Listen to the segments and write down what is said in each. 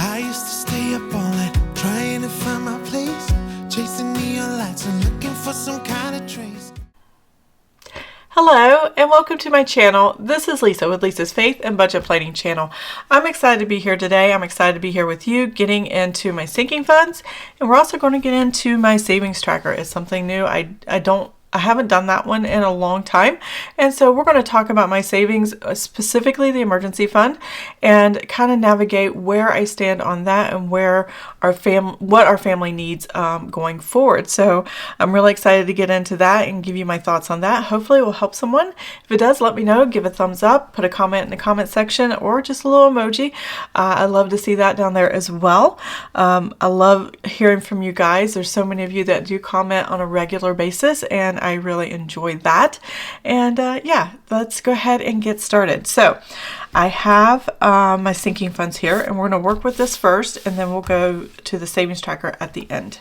I used to stay up all night trying to find my place, chasing neon lights and looking for some kind of trace. Hello and welcome to my channel. This is Lisa with Lisa's Faith and Budget Planning channel. I'm excited to be here today. I'm excited to be here with you getting into my sinking funds, and we're also going to get into my savings tracker. It's something new. I haven't done that one in a long time, and so we're going to talk about my savings, specifically the emergency fund, and kind of navigate where I stand on that and where what our family needs going forward. So I'm really excited to get into that and give you my thoughts on that. Hopefully it will help someone. If it does, let me know. Give a thumbs up, put a comment in the comment section, or just a little emoji. I love to see that down there as well. I love hearing from you guys. There's so many of you that do comment on a regular basis, and I really enjoy that. And yeah, let's go ahead and get started. So I have my sinking funds here, and we're going to work with this first, and then we'll go to the savings tracker at the end.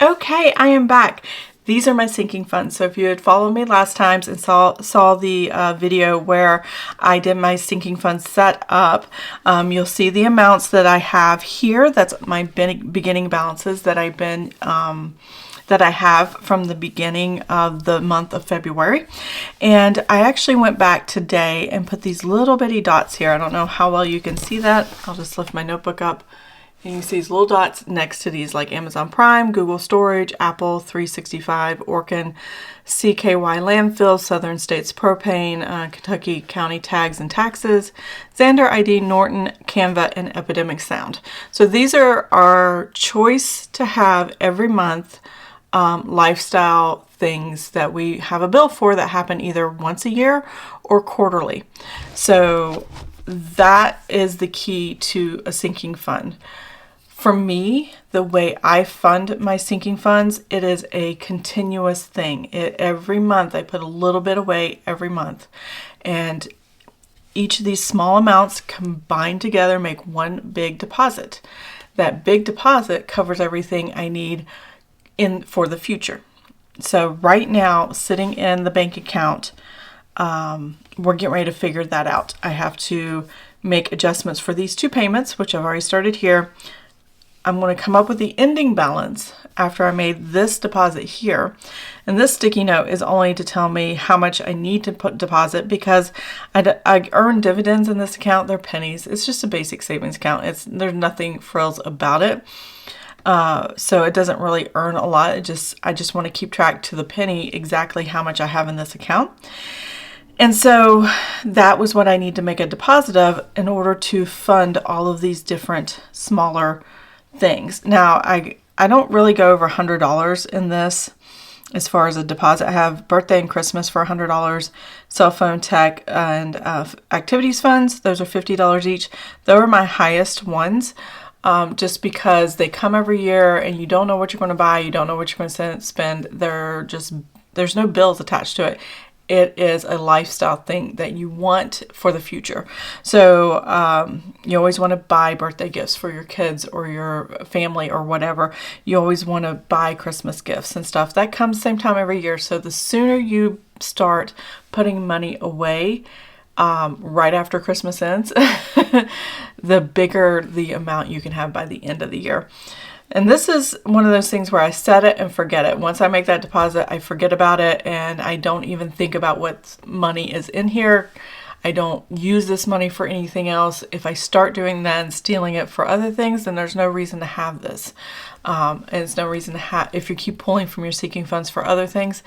Okay, I am back. These are my sinking funds. So if you had followed me last time and saw the video where I did my sinking funds set up, you'll see the amounts that I have here. That's my beginning balances that I have from the beginning of the month of February. And I actually went back today and put these little bitty dots here. I don't know how well you can see that. I'll just lift my notebook up. And you can see these little dots next to these, like Amazon Prime, Google Storage, Apple 365, Orkin, CKY Landfill, Southern States Propane, Kentucky County Tags and Taxes, Xander ID, Norton, Canva, and Epidemic Sound. So these are our choice to have every month lifestyle things that we have a bill for that happen either once a year or quarterly. So that is the key to a sinking fund. For me, the way I fund my sinking funds, it is a continuous thing. Every month I put a little bit away every month, and each of these small amounts combined together make one big deposit. That big deposit covers everything I need for the future. So right now, sitting in the bank account, we're getting ready to figure that out. I have to make adjustments for these two payments, which I've already started here. I'm going to come up with the ending balance after I made this deposit here. And this sticky note is only to tell me how much I need to deposit, because I earn dividends in this account. They're pennies. It's just a basic savings account. There's nothing frills about it. So it doesn't really earn a lot. I just want to keep track to the penny exactly how much I have in this account. And so that was what I need to make a deposit of in order to fund all of these different smaller things. Now, I don't really go over $100 in this as far as a deposit. I have birthday and Christmas for $100, cell phone, tech, and activities funds. Those are $50 each. Those are my highest ones. Just because they come every year and you don't know what you're going to buy, you don't know what you're going to spend. There's no bills attached to it. It is a lifestyle thing that you want for the future. So you always want to buy birthday gifts for your kids or your family or whatever. You always want to buy Christmas gifts and stuff. That comes same time every year. So the sooner you start putting money away, right after Christmas ends, the bigger the amount you can have by the end of the year. And this is one of those things where I set it and forget it. Once I make that deposit, I forget about it, and I don't even think about what money is in here. I don't use this money for anything else. If I start doing that and stealing it for other things, then there's no reason to have this. And it's no reason to have, if you keep pulling from your sinking funds for other things,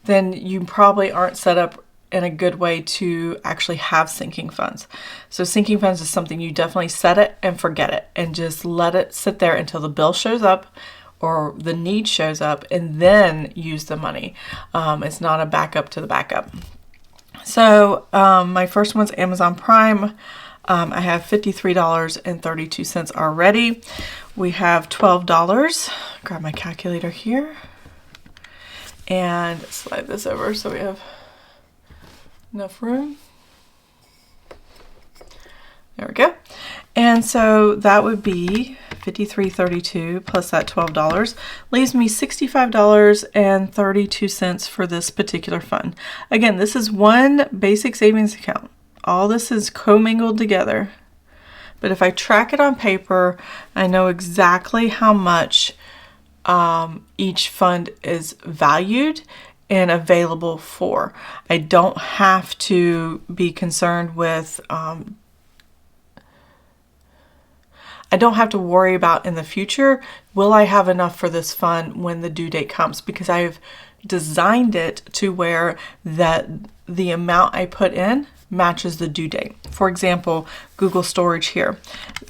then you probably aren't set up in a good way to actually have sinking funds. So sinking funds is something you definitely set it and forget it and just let it sit there until the bill shows up or the need shows up, and then use the money. It's not a backup to the backup. So my first one's Amazon Prime. I have $53.32 already. We have $12. Grab my calculator here and slide this over so we have enough room. There we go. And so that would be $53.32 plus that $12 leaves me $65.32 for this particular fund. Again, this is one basic savings account. All this is commingled together. But if I track it on paper, I know exactly how much each fund is valued and available for. I don't have to be concerned with I don't have to worry about in the future, will I have enough for this fund when the due date comes? Because I've designed it to where that the amount I put in matches the due date. For example, Google Storage here.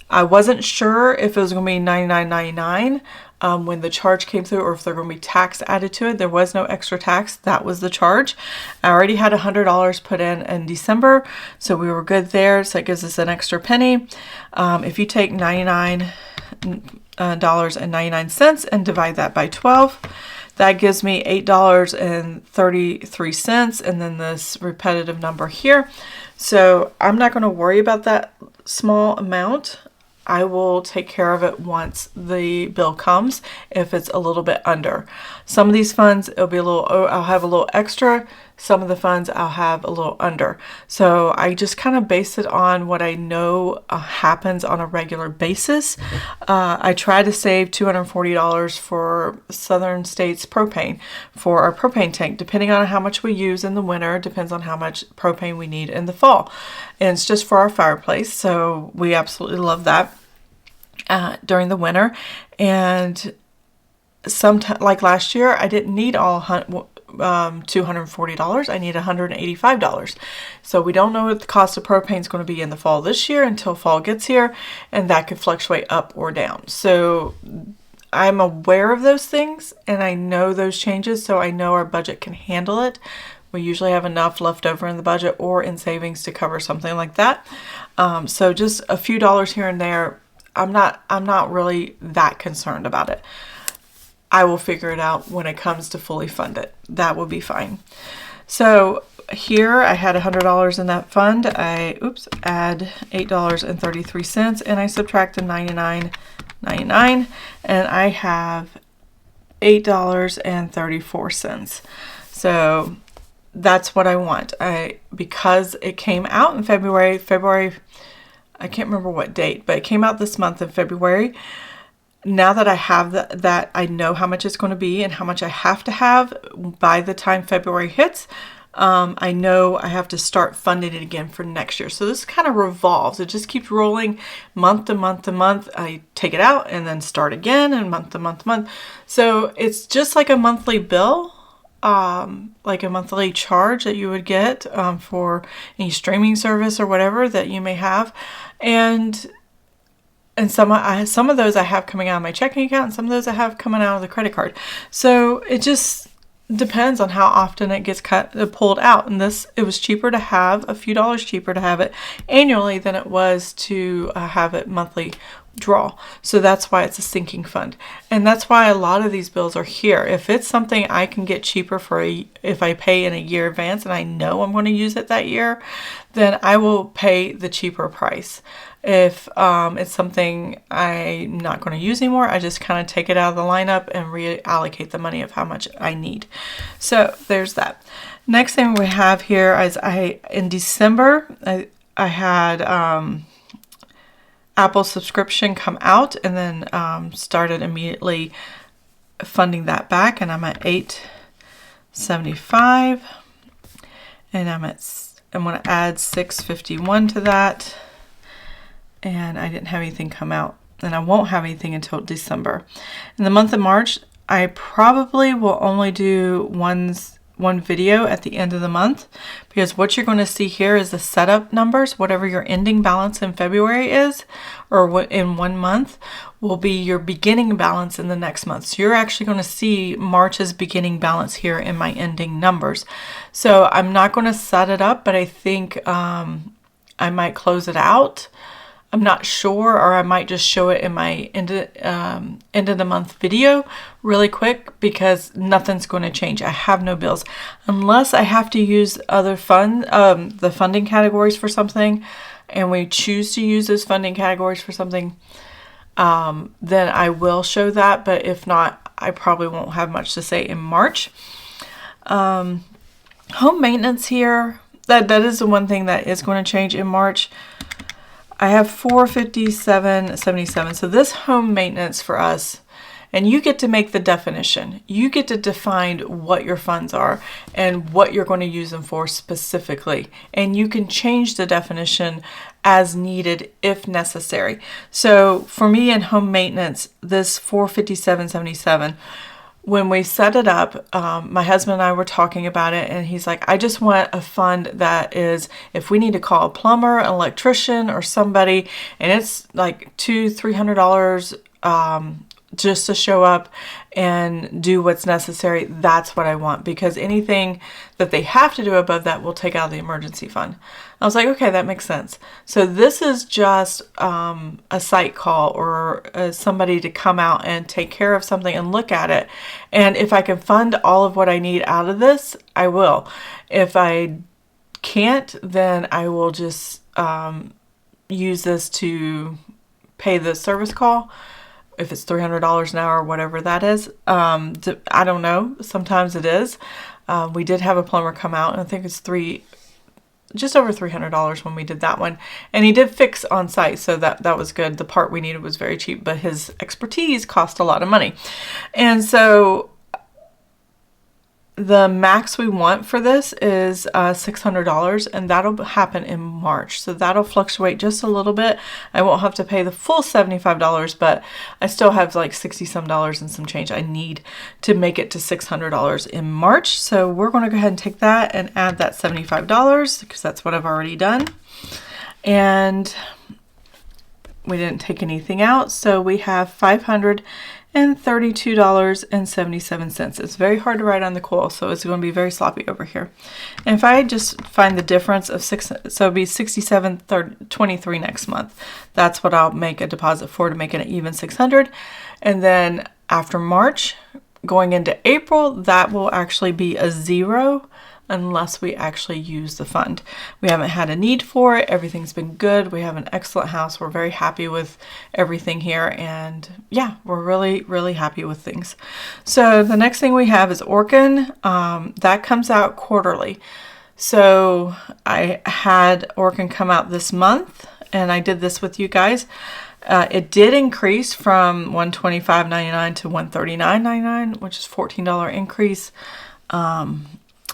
I wasn't sure if it was going to be $99.99 when the charge came through, or if there were going to be tax added to it. There was no extra tax. That was the charge. I already had $100 put in December, so we were good there. So it gives us an extra penny. If you take $99.99 and divide that by 12, that gives me $8.33, and then this repetitive number here. So I'm not going to worry about that small amount. I will take care of it once the bill comes if it's a little bit under. Some of these funds, I'll have a little extra. Some of the funds I'll have a little under. So I just kind of base it on what I know happens on a regular basis. I try to save $240 for Southern States propane for our propane tank, depending on how much we use in the winter, depends on how much propane we need in the fall. And it's just for our fireplace, so we absolutely love that during the winter. And sometimes, like last year, I didn't need all $240. I need $185. So we don't know what the cost of propane is going to be in the fall this year until fall gets here, and that could fluctuate up or down. So I'm aware of those things, and I know those changes, so I know our budget can handle it. We usually have enough left over in the budget or in savings to cover something like that. So just a few dollars here and there, I'm not really that concerned about it. I will figure it out when it comes to fully fund it. That will be fine. So here I had $100 in that fund. I add $8.33, and I subtract the $99.99, and I have $8.34. So that's what I want. Because it came out in February, I can't remember what date, but it came out this month in February. Now that I have that, I know how much it's going to be and how much I have to have by the time February hits. I know I have to start funding it again for next year. So this kind of revolves. It just keeps rolling month to month to month. I take it out and then start again, and month to month to month. So it's just like a monthly bill, like a monthly charge that you would get for any streaming service or whatever that you may have. And some of those I have coming out of my checking account, and some of those I have coming out of the credit card. So it just depends on how often it gets pulled out. And it was cheaper to have, a few dollars cheaper to have it annually than it was to have it monthly draw. So that's why it's a sinking fund. And that's why a lot of these bills are here. If it's something I can get cheaper if I pay in a year advance and I know I'm going to use it that year, then I will pay the cheaper price. If it's something I'm not going to use anymore, I just kind of take it out of the lineup and reallocate the money of how much I need. So there's that. Next thing we have here is in December, I had Apple subscription come out, and then started immediately funding that back, and I'm at $875, and I'm going to add $651 to that. And I didn't have anything come out, and I won't have anything until December. In the month of March, I probably will only do one video at the end of the month, because what you're going to see here is the setup numbers. Whatever your ending balance in February is, or what in 1 month, will be your beginning balance in the next month. So you're actually going to see March's beginning balance here in my ending numbers. So I'm not going to set it up, but I think I might close it out. I'm not sure, or I might just show it in my end of the month video really quick, because nothing's going to change. I have no bills unless I have to use other the funding categories for something, and we choose to use those funding categories for something. Then I will show that, but if not, I probably won't have much to say in March. Home maintenance here, that is the one thing that is going to change in March. I have $457.77. So this home maintenance for us, and you get to make the definition. You get to define what your funds are and what you're going to use them for specifically. And you can change the definition as needed if necessary. So for me in home maintenance, this $457.77, when we set it up, my husband and I were talking about it, and he's like, I just want a fund that is, if we need to call a plumber, an electrician, or somebody, and it's like $200-300 just to show up and do what's necessary, that's what I want, because anything that they have to do above that will take out of the emergency fund. I was like, okay, that makes sense. So this is just a site call or somebody to come out and take care of something and look at it. And if I can fund all of what I need out of this, I will. If I can't, then I will just use this to pay the service call. If it's $300 an hour, whatever that is. I don't know. Sometimes it is. We did have a plumber come out, and I think it's just over $300 when we did that one. And he did fix on site, so that was good. The part we needed was very cheap, but his expertise cost a lot of money. And so the max we want for this is $600, and that'll happen in March. So that'll fluctuate just a little bit. I won't have to pay the full $75, but I still have like $60 some and some change I need to make it to $600 in March. So we're going to go ahead and take that and add that $75 because that's what I've already done. And we didn't take anything out, so we have $532.77. It's very hard to write on the coil, so it's going to be very sloppy over here. And if I just find the difference of so it'll be $67.23 next month. That's what I'll make a deposit for to make it an even $600. And then after March, going into April, that will actually be a zero unless we actually use the fund. We haven't had a need for it. Everything's been good. We have an excellent house. We're very happy with everything here. And yeah, we're really, really happy with things. So the next thing we have is Orkin. That comes out quarterly. So I had Orkin come out this month, and I did this with you guys. It did increase from $125.99 to $139.99, which is $14 increase.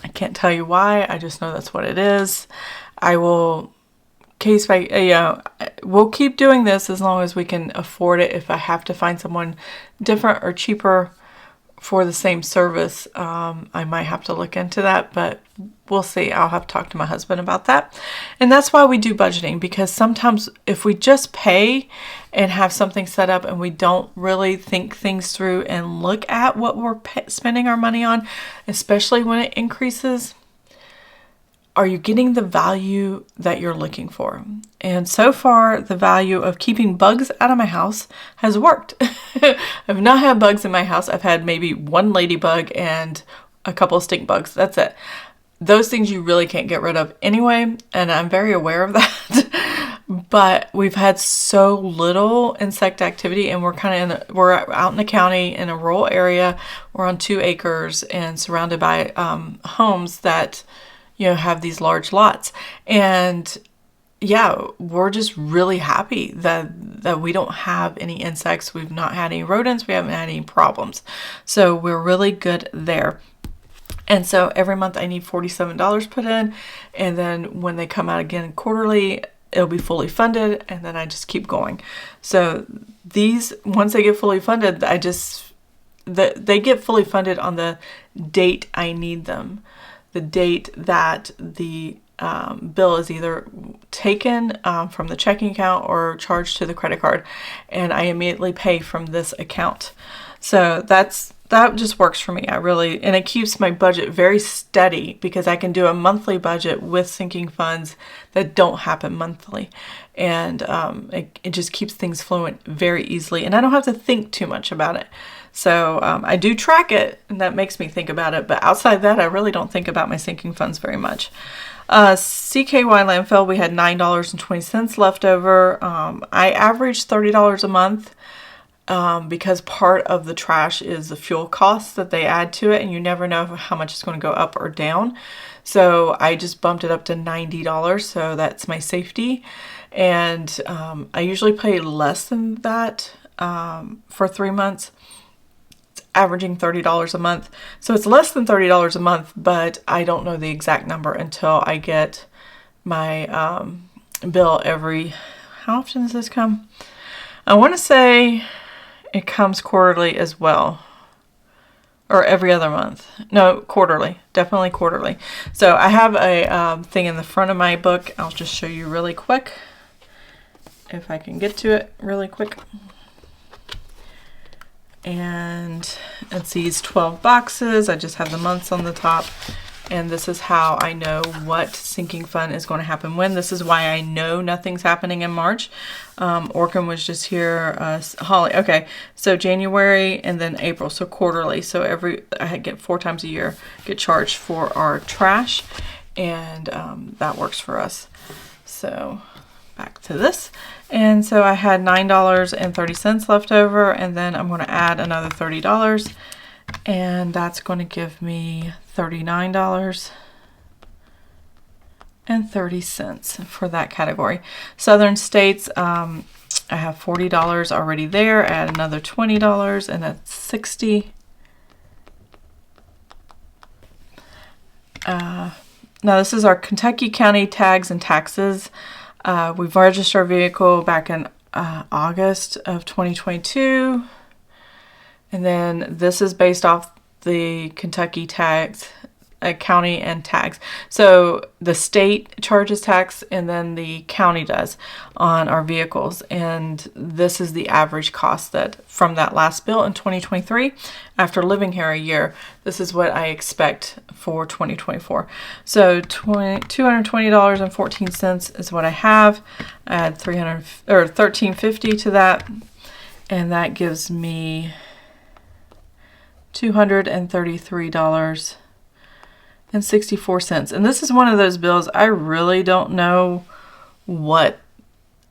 I can't tell you why. I just know that's what it is. I will we'll keep doing this as long as we can afford it. If I have to find someone different or cheaper for the same service, I might have to look into that, but we'll see. I'll have to talk to my husband about that. And that's why we do budgeting, because sometimes if we just pay and have something set up and we don't really think things through and look at what we're spending our money on, especially when it increases, are you getting the value that you're looking for? And so far, the value of keeping bugs out of my house has worked. I've not had bugs in my house. I've had maybe one ladybug and a couple of stink bugs. That's it. Those things you really can't get rid of anyway, and I'm very aware of that. But we've had so little insect activity, and we're out in the county in a rural area. We're on 2 acres and surrounded by homes that have these large lots. And yeah, we're just really happy that we don't have any insects. We've not had any rodents. We haven't had any problems. So we're really good there. And so every month I need $47 put in. And then when they come out again quarterly, it'll be fully funded. And then I just keep going. So these, once they get fully funded, they get fully funded on the date I need them. The date that the bill is either taken from the checking account or charged to the credit card, and I immediately pay from this account. So that just works for me. And it keeps my budget very steady, because I can do a monthly budget with sinking funds that don't happen monthly, and it just keeps things flowing very easily, and I don't have to think too much about it. So I do track it, and that makes me think about it. But outside that, I really don't think about my sinking funds very much. CKY landfill, we had $9.20 left over. I averaged $30 a month because part of the trash is the fuel costs that they add to it, and you never know how much it's going to go up or down. So I just bumped it up to $90, so that's my safety. And I usually pay less than that for 3 months, averaging $30 a month. So it's less than $30 a month, but I don't know the exact number until I get my bill every, how often does this come? I want to say it comes quarterly as well, or every other month. No, quarterly, definitely quarterly. So I have a thing in the front of my book. I'll just show you really quick, if I can get to it really quick. And it's these 12 boxes. I just have the months on the top. And this is how I know what sinking fund is going to happen when. This is why I know nothing's happening in March. Orkin was just here. Holly. Okay, so January and then April, so quarterly. So I get 4 times a year, get charged for our trash, and that works for us. So back to this. And so I had $9.30 left over, and then I'm going to add another $30. And that's going to give me $39.30 for that category. Southern states, I have $40 already there. Add another $20, and that's $60. Now this is our Kentucky County tags and taxes. We've registered our vehicle back in August of 2022. And then this is based off the Kentucky tax, county and tax. So the state charges tax, and then the county does on our vehicles. And this is the average cost that from that last bill in 2023. After living here a year, this is what I expect for 2024. So $220.14 is what I have. Add $13.50 to that, and that gives me $233.64. And this is one of those bills I really don't know what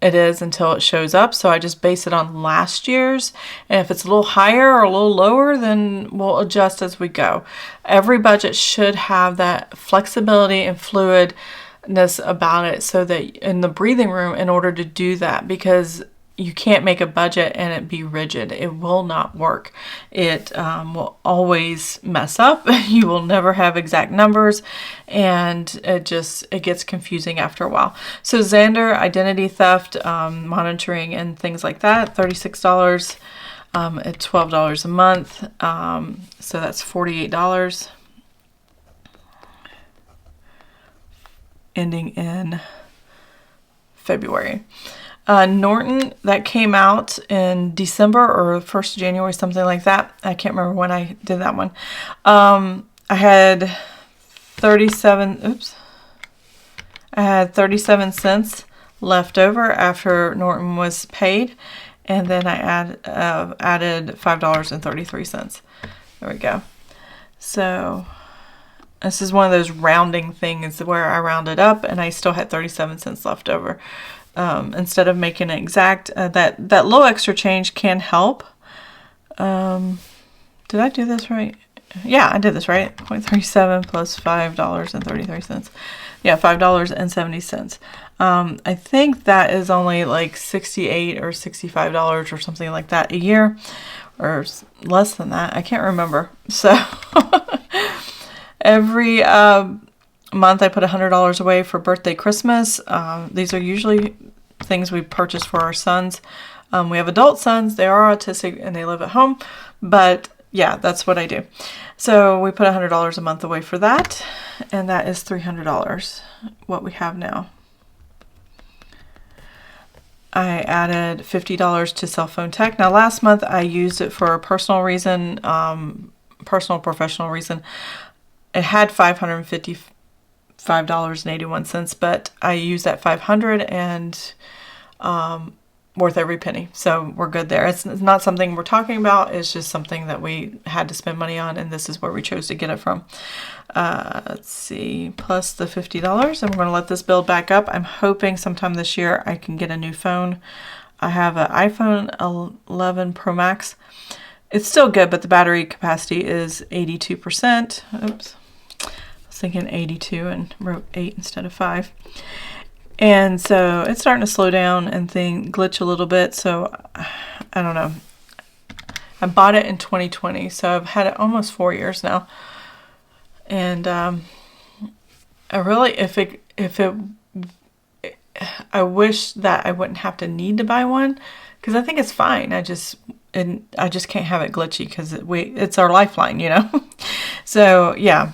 it is until it shows up. So I just base it on last year's. And if it's a little higher or a little lower, then we'll adjust as we go. Every budget should have that flexibility and fluidness about it, so that in the breathing room in order to do that, because you can't make a budget and it be rigid. It will not work. It will always mess up. You will never have exact numbers, and it gets confusing after a while. So Xander, identity theft, monitoring and things like that, $36 at $12 a month. So that's $48 ending in February. Norton, that came out in December or 1st of January, something like that. I can't remember when I did that one. I had 37 cents left over after Norton was paid. And then I added $5.33. There we go. So this is one of those rounding things where I rounded up and I still had 37 cents left over. Instead of making it exact, that little extra change can help. Did I do this right? Yeah, I did this right. 0.37 plus $5.33. Yeah, $5.70. I think that is only like $68 or $65 or something like that a year, or less than that. I can't remember. So every month I put $100 away for birthday, Christmas. These are usually things we purchase for our sons. We have adult sons. They are autistic and they live at home, but yeah, that's what I do. So we put $100 a month away for that, and that is $300 what we have now. I added $50 to cell phone tech. Now last month I used it for a personal reason, professional reason. It had $555.81, but I used that $500 and worth every penny. So we're good there. It's not something we're talking about. It's just something that we had to spend money on, and this is where we chose to get it from. Let's see, plus the $50, and we're going to let this build back up. I'm hoping sometime this year I can get a new phone. I have an iPhone 11 Pro Max. It's still good, but the battery capacity is 82%. Oops. Thinking 82 and wrote 8 instead of 5. And so it's starting to slow down and glitch a little bit. So I don't know. I bought it in 2020, so I've had it almost 4 years now. And I really, I wish that I wouldn't have to need to buy one, because I think it's fine. I just can't have it glitchy because it's our lifeline, you know. So yeah,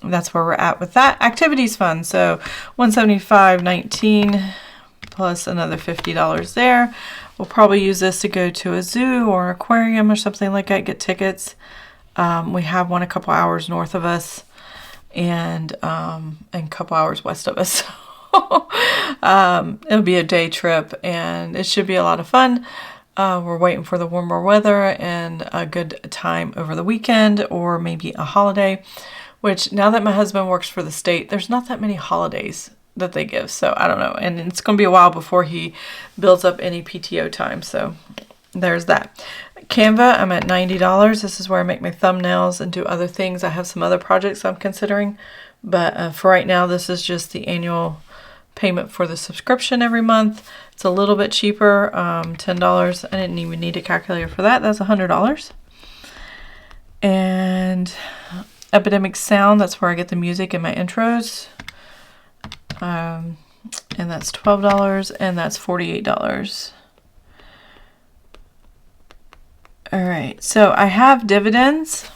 that's where we're at with that. Activities fund, so $175.19 plus another $50 there. We'll probably use this to go to a zoo or an aquarium or something like that, get tickets. We have one a couple hours north of us and a couple hours west of us. It'll be a day trip and it should be a lot of fun. We're waiting for the warmer weather and a good time over the weekend or maybe a holiday, which now that my husband works for the state, there's not that many holidays that they give. So I don't know. And it's going to be a while before he builds up any PTO time. So there's that. Canva, I'm at $90. This is where I make my thumbnails and do other things. I have some other projects I'm considering. But for right now, this is just the annual payment for the subscription every month. It's a little bit cheaper, $10. I didn't even need a calculator for that. That's $100. And Epidemic Sound, that's where I get the music and my intros. And that's $12, and that's $48. All right, so I have dividends.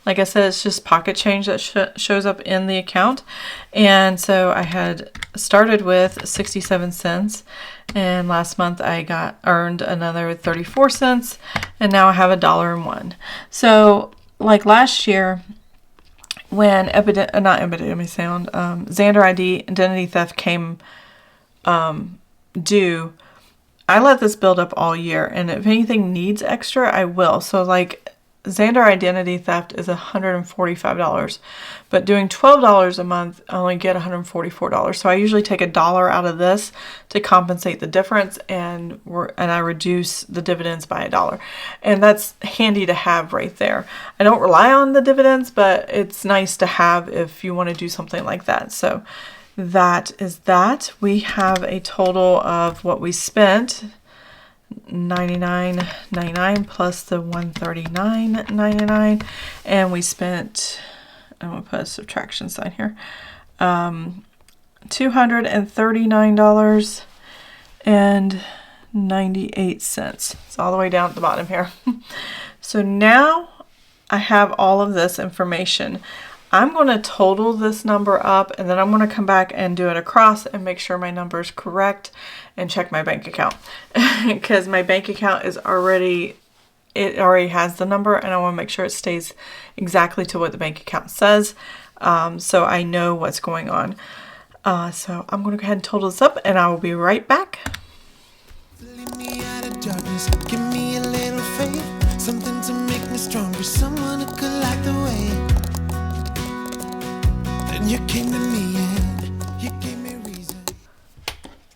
Like I said, it's just pocket change that shows up in the account. And so I had started with 67 cents, and last month I earned another 34 cents, and now I have $1.01. So like last year, when Xander identity theft came due, I let this build up all year, and if anything needs extra, I will. So like Xander identity theft is $145, but doing $12 a month, I only get $144. So I usually take $1 out of this to compensate the difference, and I reduce the dividends by $1, and that's handy to have right there. I don't rely on the dividends, but it's nice to have if you want to do something like that. So that is that. We have a total of what we spent. $99.99 plus the $139.99, and we spent, I'm gonna put a subtraction sign here, $239.98. It's all the way down at the bottom here. So now I have all of this information. I'm going to total this number up, and then I'm going to come back and do it across and make sure my number is correct and check my bank account, because my bank account already has the number, and I want to make sure it stays exactly to what the bank account says, so I know what's going on. So I'm going to go ahead and total this up, and I will be right back. Lead me out of darkness, give me a little faith, something to make me stronger, someone who could light the way. Then you came to me and you gave me reason.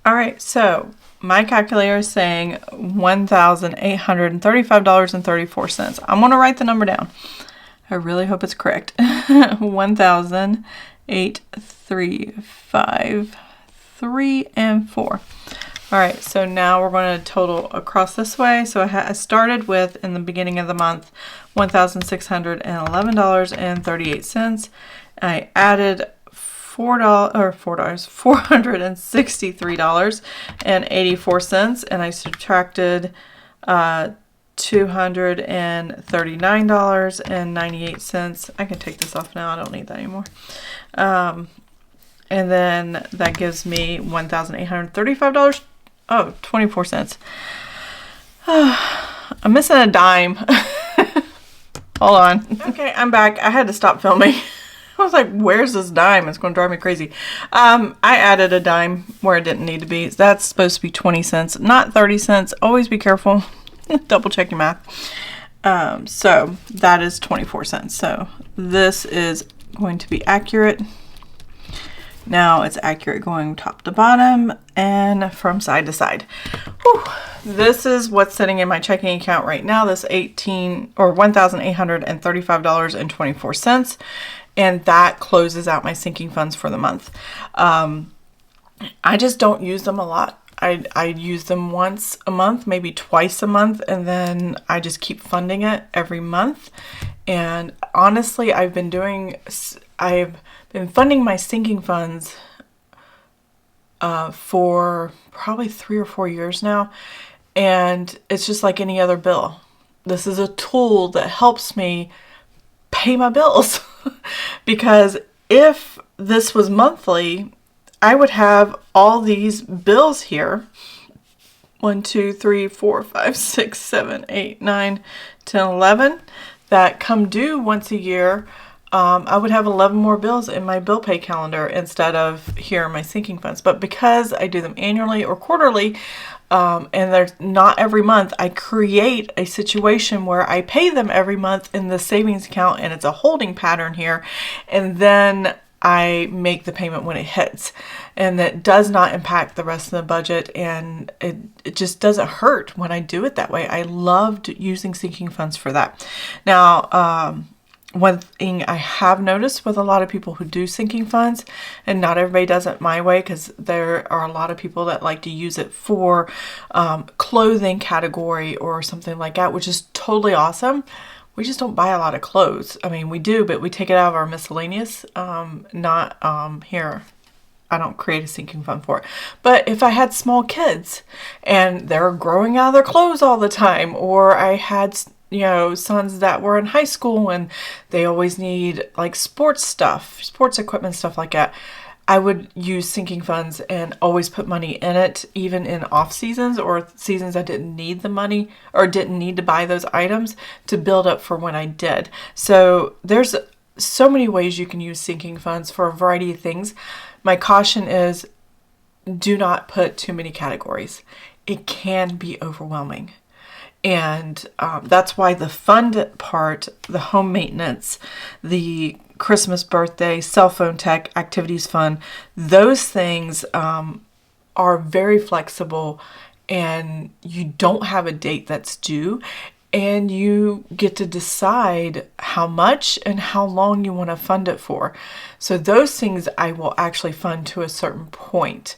All right, so my calculator is saying $1,835.34. I'm going to write the number down. I really hope it's correct. 1,835.3 and 4. All right, so now we're going to total across this way. So I started with, in the beginning of the month, $1,611.38. I added $463.84, and I subtracted $239.98. I can take this off now. I don't need that anymore. And then that gives me $1,835. Oh, 24 cents. I'm missing a dime. Hold on. Okay, I'm back. I had to stop filming. I was like, where's this dime? It's going to drive me crazy. I added a dime where it didn't need to be. That's supposed to be 20 cents, not 30 cents. Always be careful. Double check your math. So that is 24 cents. So this is going to be accurate. Now it's accurate going top to bottom and from side to side. Whew. This is what's sitting in my checking account right now. This $1,835.24. And that closes out my sinking funds for the month. I just don't use them a lot. I use them once a month, maybe twice a month, and then I just keep funding it every month. And honestly, I've been funding my sinking funds for probably 3 or 4 years now. And it's just like any other bill. This is a tool that helps me pay my bills. Because if this was monthly, I would have all these bills here. 1, 2, 3, 4, 5, 6, 7, 8, 9, 10, 11 that come due once a year. I would have 11 more bills in my bill pay calendar instead of here in my sinking funds. But because I do them annually or quarterly, and they're not every month, I create a situation where I pay them every month in the savings account, and it's a holding pattern here. And then I make the payment when it hits, and that does not impact the rest of the budget, and it just doesn't hurt when I do it that way. I loved using sinking funds for that. Now, one thing I have noticed with a lot of people who do sinking funds, and not everybody does it my way, because there are a lot of people that like to use it for clothing category or something like that, which is totally awesome. We just don't buy a lot of clothes. I mean, we do, but we take it out of our miscellaneous, not here. I don't create a sinking fund for it. But if I had small kids and they're growing out of their clothes all the time, or I had, sons that were in high school and they always need like sports stuff, sports equipment, stuff like that, I would use sinking funds and always put money in it, even in off seasons or seasons I didn't need the money or didn't need to buy those items, to build up for when I did. So there's so many ways you can use sinking funds for a variety of things. My caution is, do not put too many categories. It can be overwhelming. And that's why the fund part, the home maintenance, the Christmas, birthday, cell phone tech, activities fund, those things are very flexible, and you don't have a date that's due, and you get to decide how much and how long you want to fund it for. So those things I will actually fund to a certain point.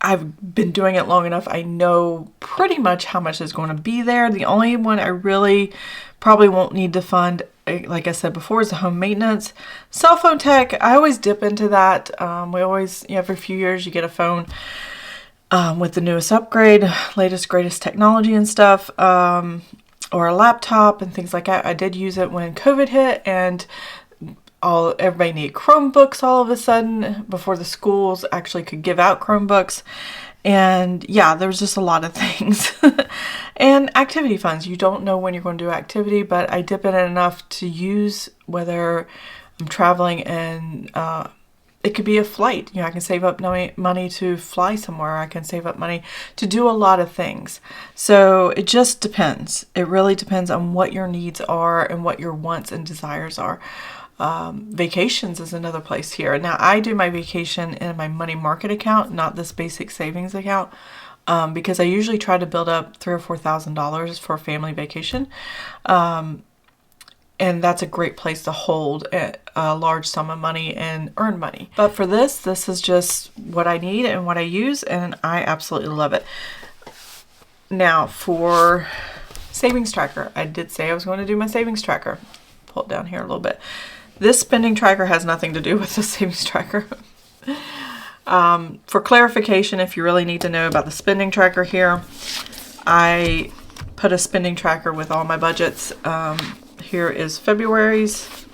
I've been doing it long enough. I know pretty much how much is going to be there. The only one I really probably won't need to fund, like I said before, is the home maintenance. Cell phone tech, I always dip into that. We always, every few years you get a phone with the newest upgrade, latest, greatest technology and stuff, or a laptop and things like that. I did use it when COVID hit, and everybody needed Chromebooks all of a sudden before the schools actually could give out Chromebooks. And yeah, there's just a lot of things. And activity funds, you don't know when you're going to do activity, but I dip in it enough to use whether I'm traveling, and it could be a flight. I can save up money to fly somewhere. I can save up money to do a lot of things. So it just depends. It really depends on what your needs are and what your wants and desires are. Vacations is another place here. Now, I do my vacation in my money market account, not this basic savings account, because I usually try to build up $3,000 or $4,000 for a family vacation. And that's a great place to hold a large sum of money and earn money. But for this is just what I need and what I use, and I absolutely love it. Now, for savings tracker, I did say I was going to do my savings tracker. Pull it down here a little bit. This spending tracker has nothing to do with the savings tracker. For clarification, if you really need to know about the spending tracker here, I put a spending tracker with all my budgets. Here is February's.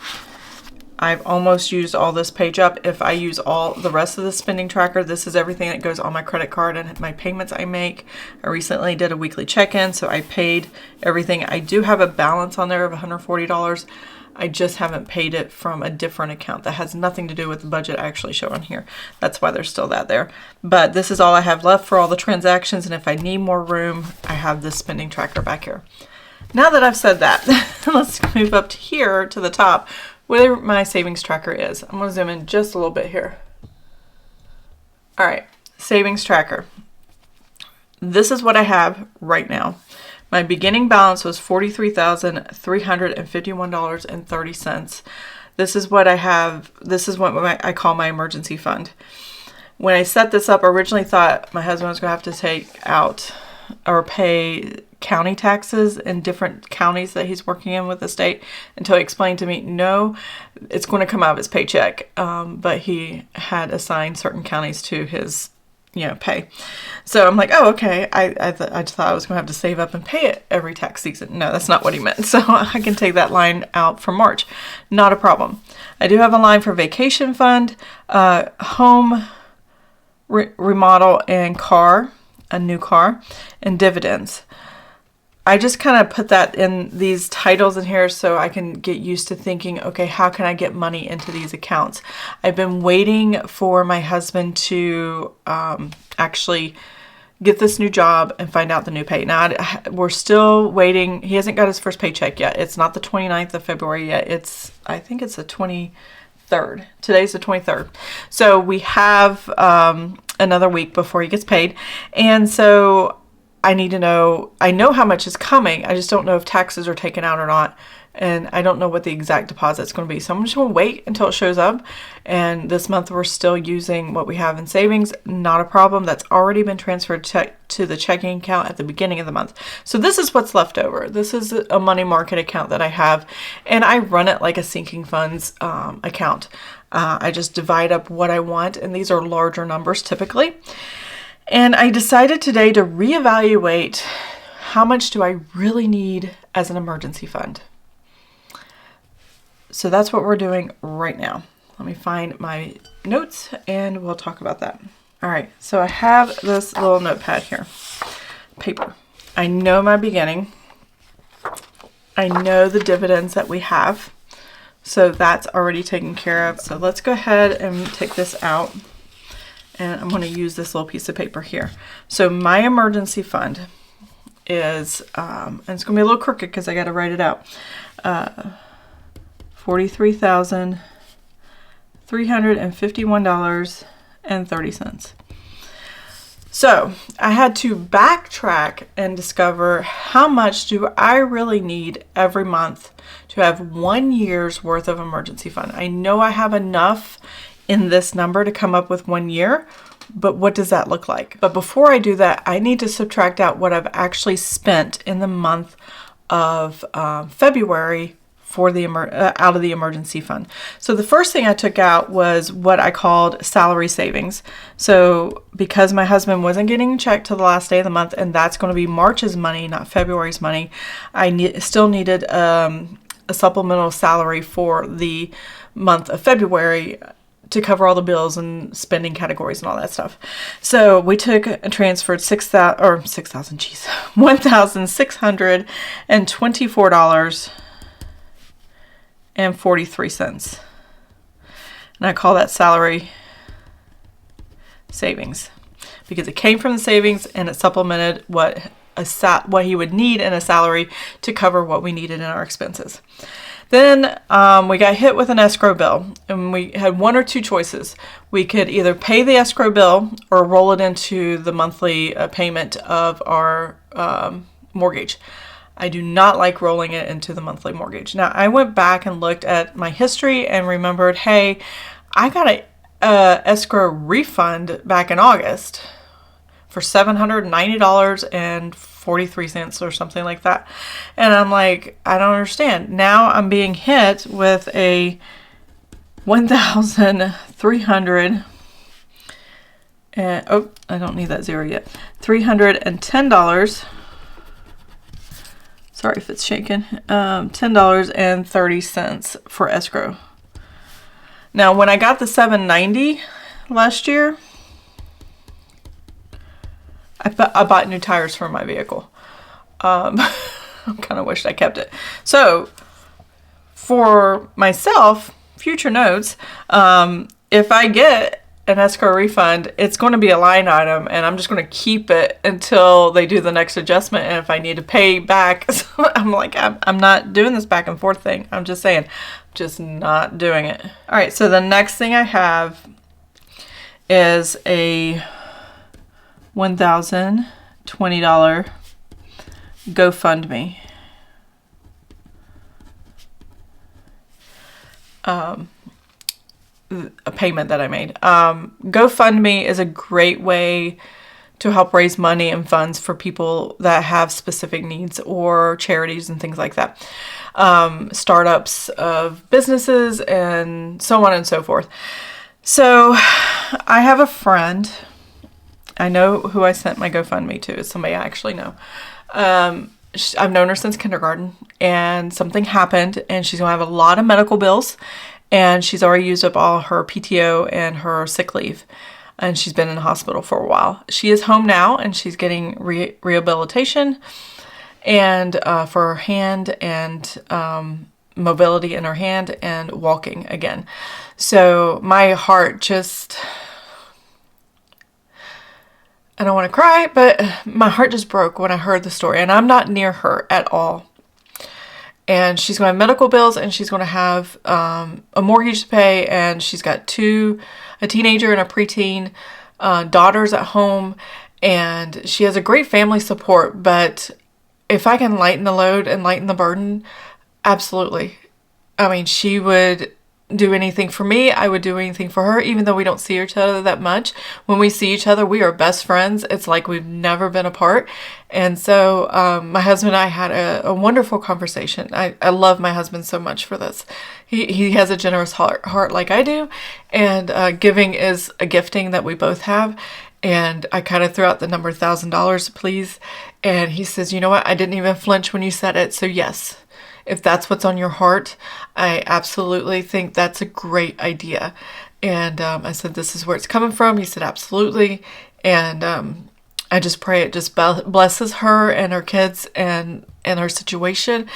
I've almost used all this page up. If I use all the rest of the spending tracker, this is everything that goes on my credit card and my payments I make. I recently did a weekly check-in, so I paid everything. I do have a balance on there of $140. I just haven't paid it from a different account that has nothing to do with the budget I actually show on here. That's why there's still that there. But this is all I have left for all the transactions, and if I need more room, I have this spending tracker back here. Now that I've said that, let's move up to here to the top where my savings tracker is. I'm going to zoom in just a little bit here. All right, savings tracker. This is what I have right now. My beginning balance was $43,351.30. This is what I have. This is what I call my emergency fund. When I set this up, I originally thought my husband was going to have to take out or pay county taxes in different counties that he's working in with the state, until he explained to me, no, it's going to come out of his paycheck. But he had assigned certain counties to his pay. So I'm like, oh, okay. I just thought I was going to have to save up and pay it every tax season. No, that's not what he meant. So I can take that line out for March. Not a problem. I do have a line for vacation fund, home remodel, and a new car, and dividends. I just kind of put that in these titles in here so I can get used to thinking, okay, how can I get money into these accounts? I've been waiting for my husband to actually get this new job and find out the new pay. Now, we're still waiting. He hasn't got his first paycheck yet. It's not the 29th of February yet. I think it's the 23rd. Today's the 23rd. So we have another week before he gets paid. And so I need to know, I know how much is coming. I just don't know if taxes are taken out or not. And I don't know what the exact deposit's going to be. So I'm just going to wait until it shows up. And this month we're still using what we have in savings. Not a problem. That's already been transferred to the checking account at the beginning of the month. So this is what's left over. This is a money market account that I have. And I run it like a sinking funds account. I just divide up what I want. And these are larger numbers typically. And I decided today to reevaluate how much do I really need as an emergency fund. So that's what we're doing right now. Let me find my notes and we'll talk about that. All right, so I have this little notepad here, paper. I know my beginning. I know the dividends that we have. So that's already taken care of. So let's go ahead and take this out. And I'm going to use this little piece of paper here. So my emergency fund is, and it's going to be a little crooked because I got to write it out, $43,351.30. So I had to backtrack and discover how much do I really need every month to have 1 year's worth of emergency fund. I know I have enough in this number to come up with 1 year, but what does that look like? But before I do that, I need to subtract out what I've actually spent in the month of February for the out of the emergency fund. So the first thing I took out was what I called salary savings. So because my husband wasn't getting a check till the last day of the month, and that's going to be March's money, not February's money, I still needed a supplemental salary for the month of February to cover all the bills and spending categories and all that stuff. So we took and transferred $1,624.43. And I call that salary savings because it came from the savings and it supplemented what he would need in a salary to cover what we needed in our expenses. Then we got hit with an escrow bill, and we had one or two choices. We could either pay the escrow bill or roll it into the monthly payment of our mortgage. I do not like rolling it into the monthly mortgage. Now, I went back and looked at my history and remembered, hey, I got an escrow refund back in August for $790.43 or something like that. And I'm like, I don't understand. Now I'm being hit with a $1,300 and I don't need that zero yet. $310. Sorry if it's shaking. $10.30 for escrow. Now, when I got the $790 last year, I bought new tires for my vehicle. I kind of wished I kept it. So, for myself, future notes, if I get an escrow refund, it's going to be a line item, and I'm just going to keep it until they do the next adjustment. And if I need to pay back, so I'm like, I'm not doing this back and forth thing. I'm just saying, just not doing it. All right, so the next thing I have is a $1,020 GoFundMe. a payment that I made. GoFundMe is a great way to help raise money and funds for people that have specific needs, or charities and things like that. Startups of businesses and so on and so forth. So I have a friend. I know who I sent my GoFundMe to. It's somebody I actually know. I've known her since kindergarten, and something happened, and she's going to have a lot of medical bills, and she's already used up all her PTO and her sick leave, and she's been in the hospital for a while. She is home now, and she's getting rehabilitation and for her hand and mobility in her hand and walking again. So my heart just... I don't want to cry, but my heart just broke when I heard the story. And I'm not near her at all. And she's going to have medical bills, and she's going to have a mortgage to pay. And she's got a teenager and a preteen, daughters at home. And she has a great family support. But if I can lighten the load and lighten the burden, absolutely. I mean, she would do anything for me. I would do anything for her, even though we don't see each other that much. When we see each other, we are best friends. It's like we've never been apart. And so my husband and I had a wonderful conversation. I love my husband so much for this. He has a generous heart like I do. And giving is a gifting that we both have. And I kind of threw out the number $1,000, please. And he says, you know what? I didn't even flinch when you said it. So yes, if that's what's on your heart, I absolutely think that's a great idea. And I said, this is where it's coming from. He said, absolutely. And I just pray it just blesses her and her kids and her situation.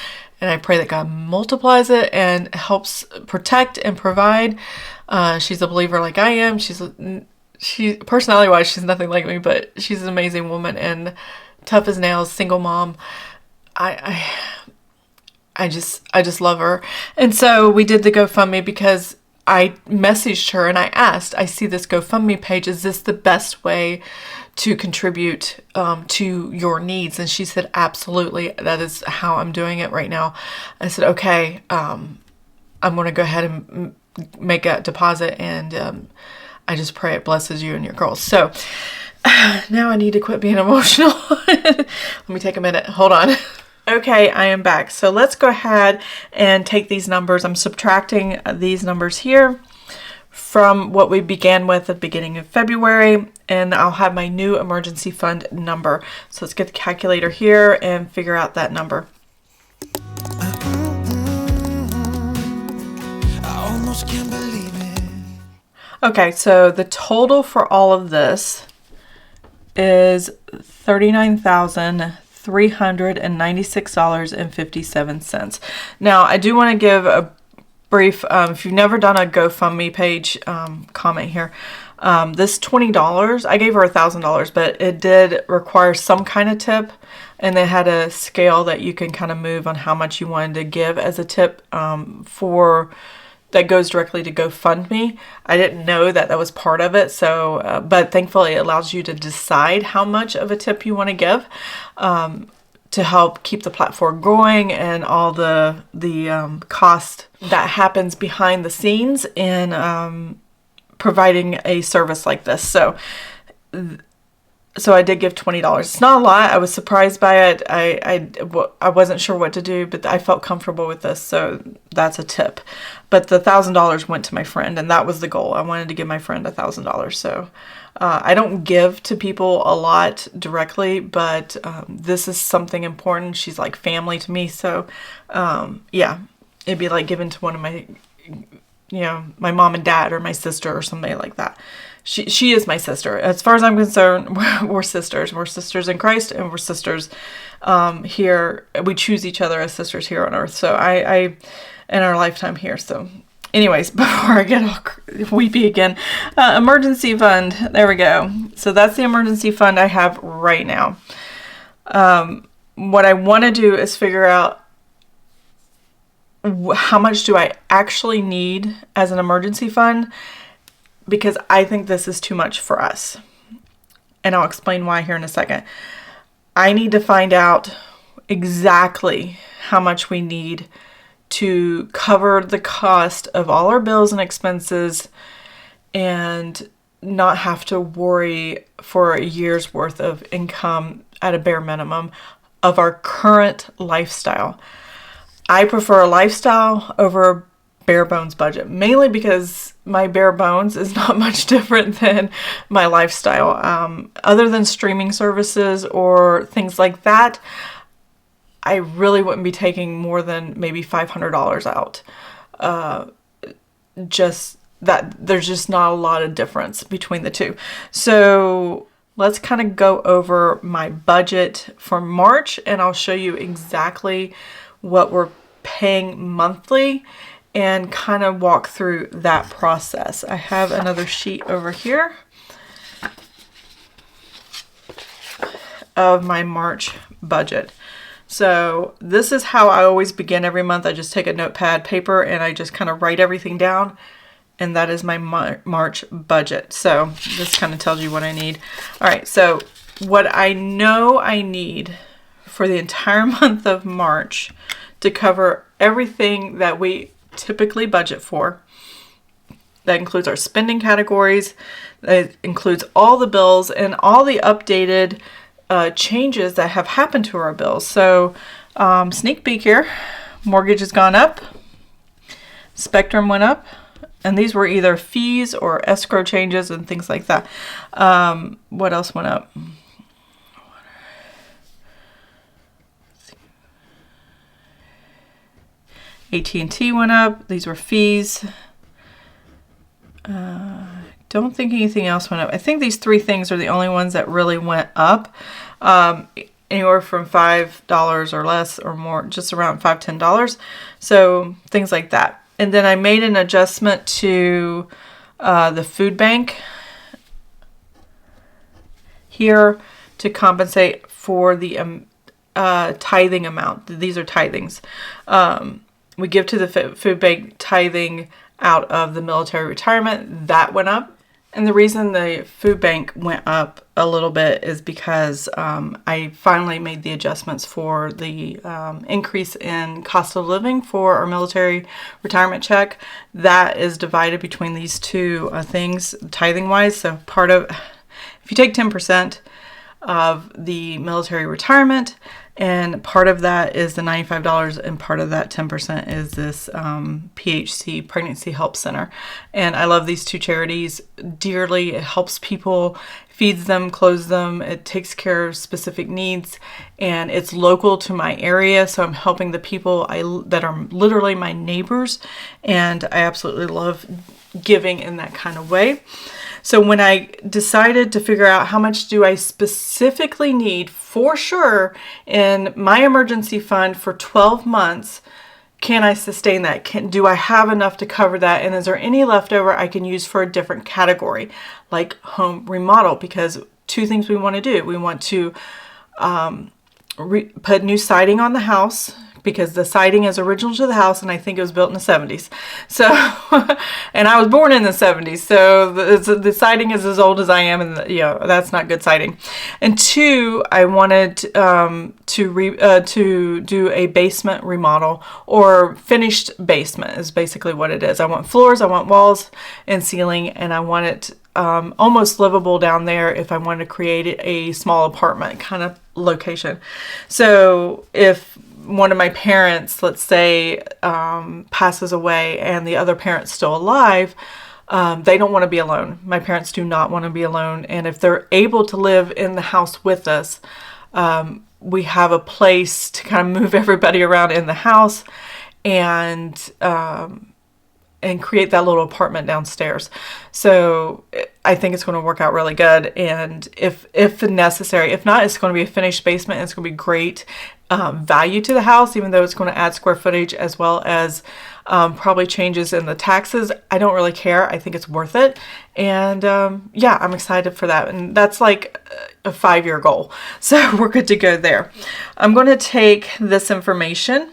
And I pray that God multiplies it and helps protect and provide. She's a believer like I am. She personality-wise, she's nothing like me, but she's an amazing woman and tough as nails, single mom. I just love her. And so we did the GoFundMe because I messaged her and I asked, I see this GoFundMe page. Is this the best way to contribute to your needs? And she said, absolutely. That is how I'm doing it right now. I said, okay, I'm going to go ahead and make a deposit. And I just pray it blesses you and your girls. So now I need to quit being emotional. Let me take a minute. Hold on. Okay, I am back. So let's go ahead and take these numbers. I'm subtracting these numbers here from what we began with at the beginning of February, and I'll have my new emergency fund number. So let's get the calculator here and figure out that number. I almost can't believe it. Okay, so the total for all of this is $39,396.57. Now, I do want to give a brief, if you've never done a GoFundMe page, comment here. This $20, I gave her $1,000, but it did require some kind of tip, and they had a scale that you can kind of move on how much you wanted to give as a tip that goes directly to GoFundMe. I didn't know that was part of it, so but thankfully it allows you to decide how much of a tip you want to give to help keep the platform going and all the cost that happens behind the scenes in providing a service like this. So I did give $20. It's not a lot. I was surprised by it. I wasn't sure what to do, but I felt comfortable with this, so that's a tip. But the $1,000 went to my friend, and that was the goal. I wanted to give my friend $1,000. So I don't give to people a lot directly, but this is something important. She's like family to me. So yeah, it'd be like giving to one of my, my mom and dad or my sister or somebody like that. She is my sister. As far as I'm concerned, we're sisters. We're sisters in Christ, and we're sisters here. We choose each other as sisters here on earth. So I in our lifetime here. So anyways, before I get all weepy again, emergency fund. There we go. So that's the emergency fund I have right now. What I want to do is figure out how much do I actually need as an emergency fund, because I think this is too much for us. And I'll explain why here in a second. I need to find out exactly how much we need to cover the cost of all our bills and expenses and not have to worry for a year's worth of income at a bare minimum of our current lifestyle. I prefer a lifestyle over a bare bones budget, mainly because my bare bones is not much different than my lifestyle. Other than streaming services or things like that, I really wouldn't be taking more than maybe $500 out. Just that there's just not a lot of difference between the two. So let's kind of go over my budget for March, and I'll show you exactly what we're paying monthly and kind of walk through that process. I have another sheet over here of my March budget. So this is how I always begin every month. I just take a notepad, paper, and I just kind of write everything down. And that is my March budget. So this kind of tells you what I need. All right, so what I know I need for the entire month of March to cover everything that we typically budget for. That includes our spending categories. That includes all the bills and all the updated changes that have happened to our bills. So sneak peek here, mortgage has gone up, Spectrum went up, and these were either fees or escrow changes and things like that. What else went up? AT&T went up. These were fees. Don't think anything else went up. I think these three things are the only ones that really went up. Anywhere from $5 or less or more, just around $5, $10. So things like that. And then I made an adjustment to the food bank here to compensate for the tithing amount. These are tithings. We give to the food bank tithing out of the military retirement. That went up. And the reason the food bank went up a little bit is because I finally made the adjustments for the increase in cost of living for our military retirement check. That is divided between these two things, tithing wise. So if you take 10% of the military retirement, and part of that is the $95, and part of that 10% is this PHC, Pregnancy Help Center. And I love these two charities dearly. It helps people, feeds them, clothes them. It takes care of specific needs, and it's local to my area. So I'm helping the people that are literally my neighbors, and I absolutely love giving in that kind of way. So when I decided to figure out how much do I specifically need for sure in my emergency fund for 12 months, can I sustain that? Do I have enough to cover that? And is there any leftover I can use for a different category, like home remodel? Because two things we want to do. We want to put new siding on the house, because the siding is original to the house, and I think it was built in the 70s. So, and I was born in the 70s, so the siding is as old as I am, and that's not good siding. And two, I wanted to do a basement remodel, or finished basement is basically what it is. I want floors, I want walls and ceiling, and I want it almost livable down there if I wanted to create a small apartment kind of location. So if one of my parents, let's say, passes away and the other parent's still alive, they don't want to be alone. My parents do not want to be alone. And if they're able to live in the house with us, we have a place to kind of move everybody around in the house and create that little apartment downstairs. So I think it's going to work out really good. And if necessary, if not, it's going to be a finished basement. And it's going to be great value to the house, even though it's going to add square footage as well as probably changes in the taxes. I don't really care. I think it's worth it. And yeah, I'm excited for that. And that's like a 5-year goal. So we're good to go there. I'm going to take this information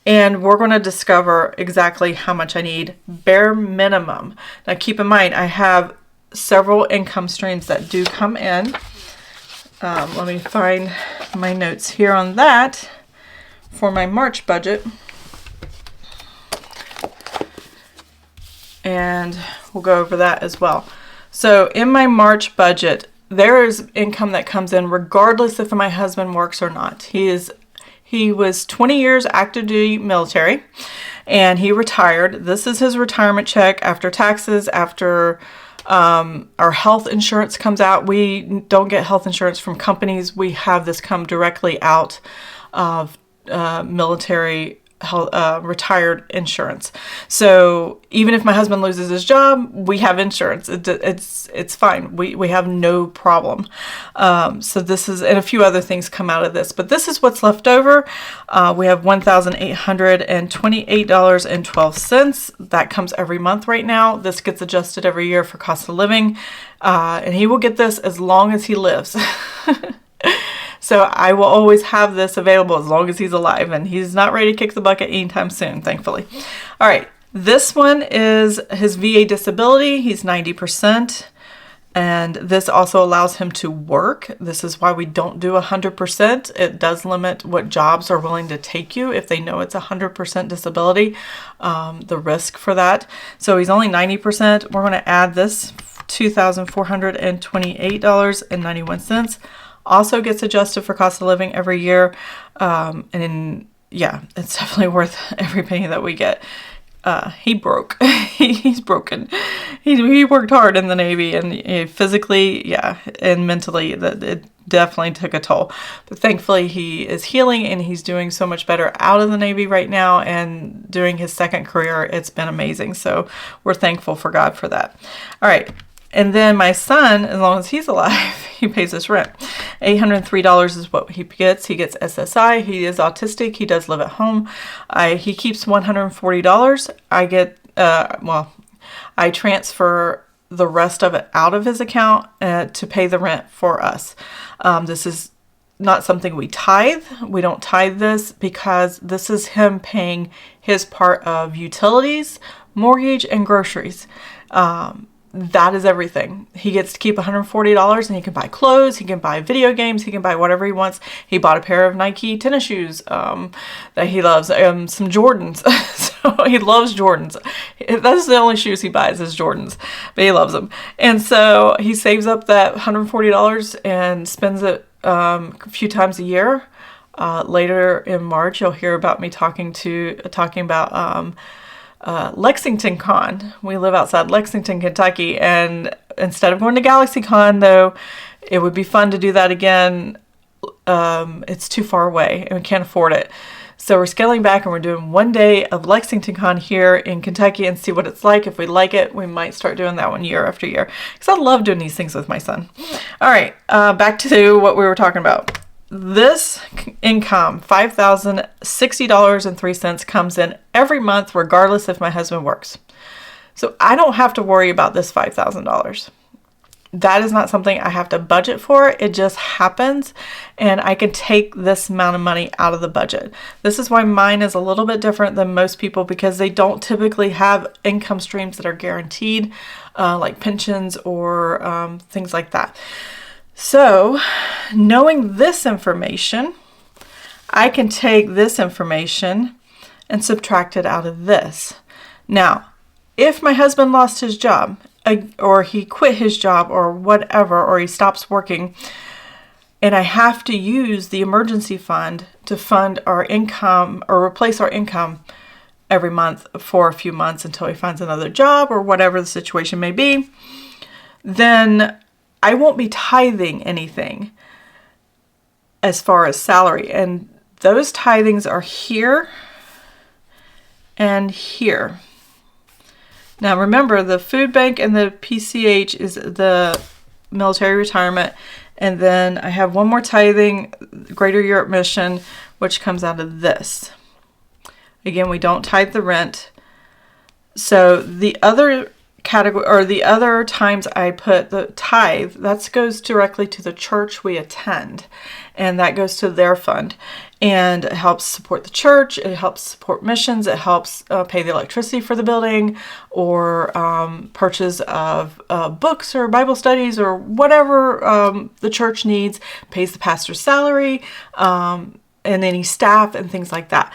and we're going to discover exactly how much I need, bare minimum. Now keep in mind, I have several income streams that do come in. Let me find my notes here on that for my March budget. and we'll go over that as well. So in my March budget, there is income that comes in regardless if my husband works or not. He was 20 years active duty military, and he retired. This is his retirement check after taxes, after our health insurance comes out. We don't get health insurance from companies. We have this come directly out of military retired insurance. So even if my husband loses his job, we have insurance. It's fine. We have no problem. So this is, and a few other things come out of this, but this is what's left over. We have $1,828.12. That comes every month right now. This gets adjusted every year for cost of living. And he will get this as long as he lives. So I will always have this available as long as he's alive, and he's not ready to kick the bucket anytime soon, thankfully. All right, this one is his VA disability. He's 90%, and this also allows him to work. This is why we don't do 100%. It does limit what jobs are willing to take you if they know it's 100% disability, the risk for that. So he's only 90%. We're going to add this $2,428.91. Also gets adjusted for cost of living every year. Yeah, it's definitely worth every penny that we get. He broke. He's broken. He worked hard in the Navy, and physically, yeah, and mentally, that it definitely took a toll. But thankfully, he is healing, and he's doing so much better out of the Navy right now. And during his second career, it's been amazing. So we're thankful for God for that. All right. And then my son, as long as he's alive, he pays his rent. $803 is what he gets. He gets SSI. He is autistic. He does live at home. He keeps $140. I get, I transfer the rest of it out of his account to pay the rent for us. This is not something we tithe. We don't tithe this because this is him paying his part of utilities, mortgage, and groceries. That is everything. He gets to keep $140, and he can buy clothes, he can buy video games, he can buy whatever he wants. He bought a pair of Nike tennis shoes that he loves, some Jordans. So he loves Jordans. That's the only shoes he buys is Jordans, but he loves them. And so he saves up that $140 and spends it a few times a year. Later in March, you'll hear about me talking about Lexington Con. We live outside Lexington, Kentucky, and instead of going to Galaxy Con, though, it would be fun to do that again. It's too far away, and we can't afford it. So we're scaling back, and we're doing one day of Lexington Con here in Kentucky and see what it's like. If we like it, we might start doing that one year after year, because I love doing these things with my son. All right, back to what we were talking about. This income, $5,060.03, comes in every month, regardless if my husband works. So I don't have to worry about this $5,000. That is not something I have to budget for. It just happens, and I can take this amount of money out of the budget. This is why mine is a little bit different than most people, because they don't typically have income streams that are guaranteed, like pensions or things like that. So, knowing this information, I can take this information and subtract it out of this. Now, if my husband lost his job, or he quit his job, or whatever, or he stops working, and I have to use the emergency fund to fund our income or replace our income every month for a few months until he finds another job or whatever the situation may be, then I won't be tithing anything as far as salary. And those tithings are here and here. Now remember, the food bank and the PCH is the military retirement. And then I have one more tithing, Greater Europe Mission, which comes out of this. Again, we don't tithe the rent. So the other category, or the other times I put the tithe, that goes directly to the church we attend, and that goes to their fund, and it helps support the church, it helps support missions, it helps pay the electricity for the building, or purchase of books or Bible studies or whatever the church needs, pays the pastor's salary, and any staff and things like that.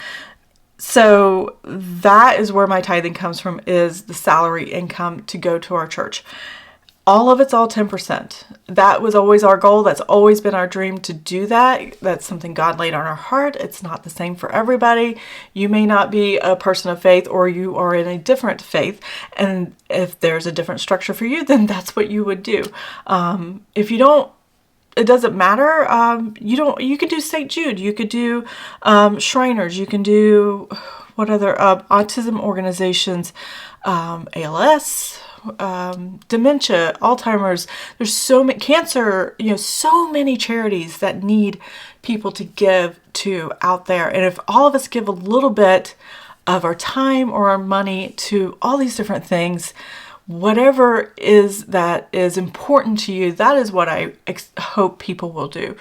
So that is where my tithing comes from, is the salary income to go to our church. All of it's all 10%. That was always our goal. That's always been our dream to do that. That's something God laid on our heart. It's not the same for everybody. You may not be a person of faith, or you are in a different faith. And if there's a different structure for you, then that's what you would do. If you don't, it doesn't matter. You could do St. Jude. You could do Shriners. You can do what other autism organizations, ALS, dementia, Alzheimer's. There's so many, cancer. So many charities that need people to give to out there. And if all of us give a little bit of our time or our money to all these different things, whatever is that is important to you, that is what I hope people will do.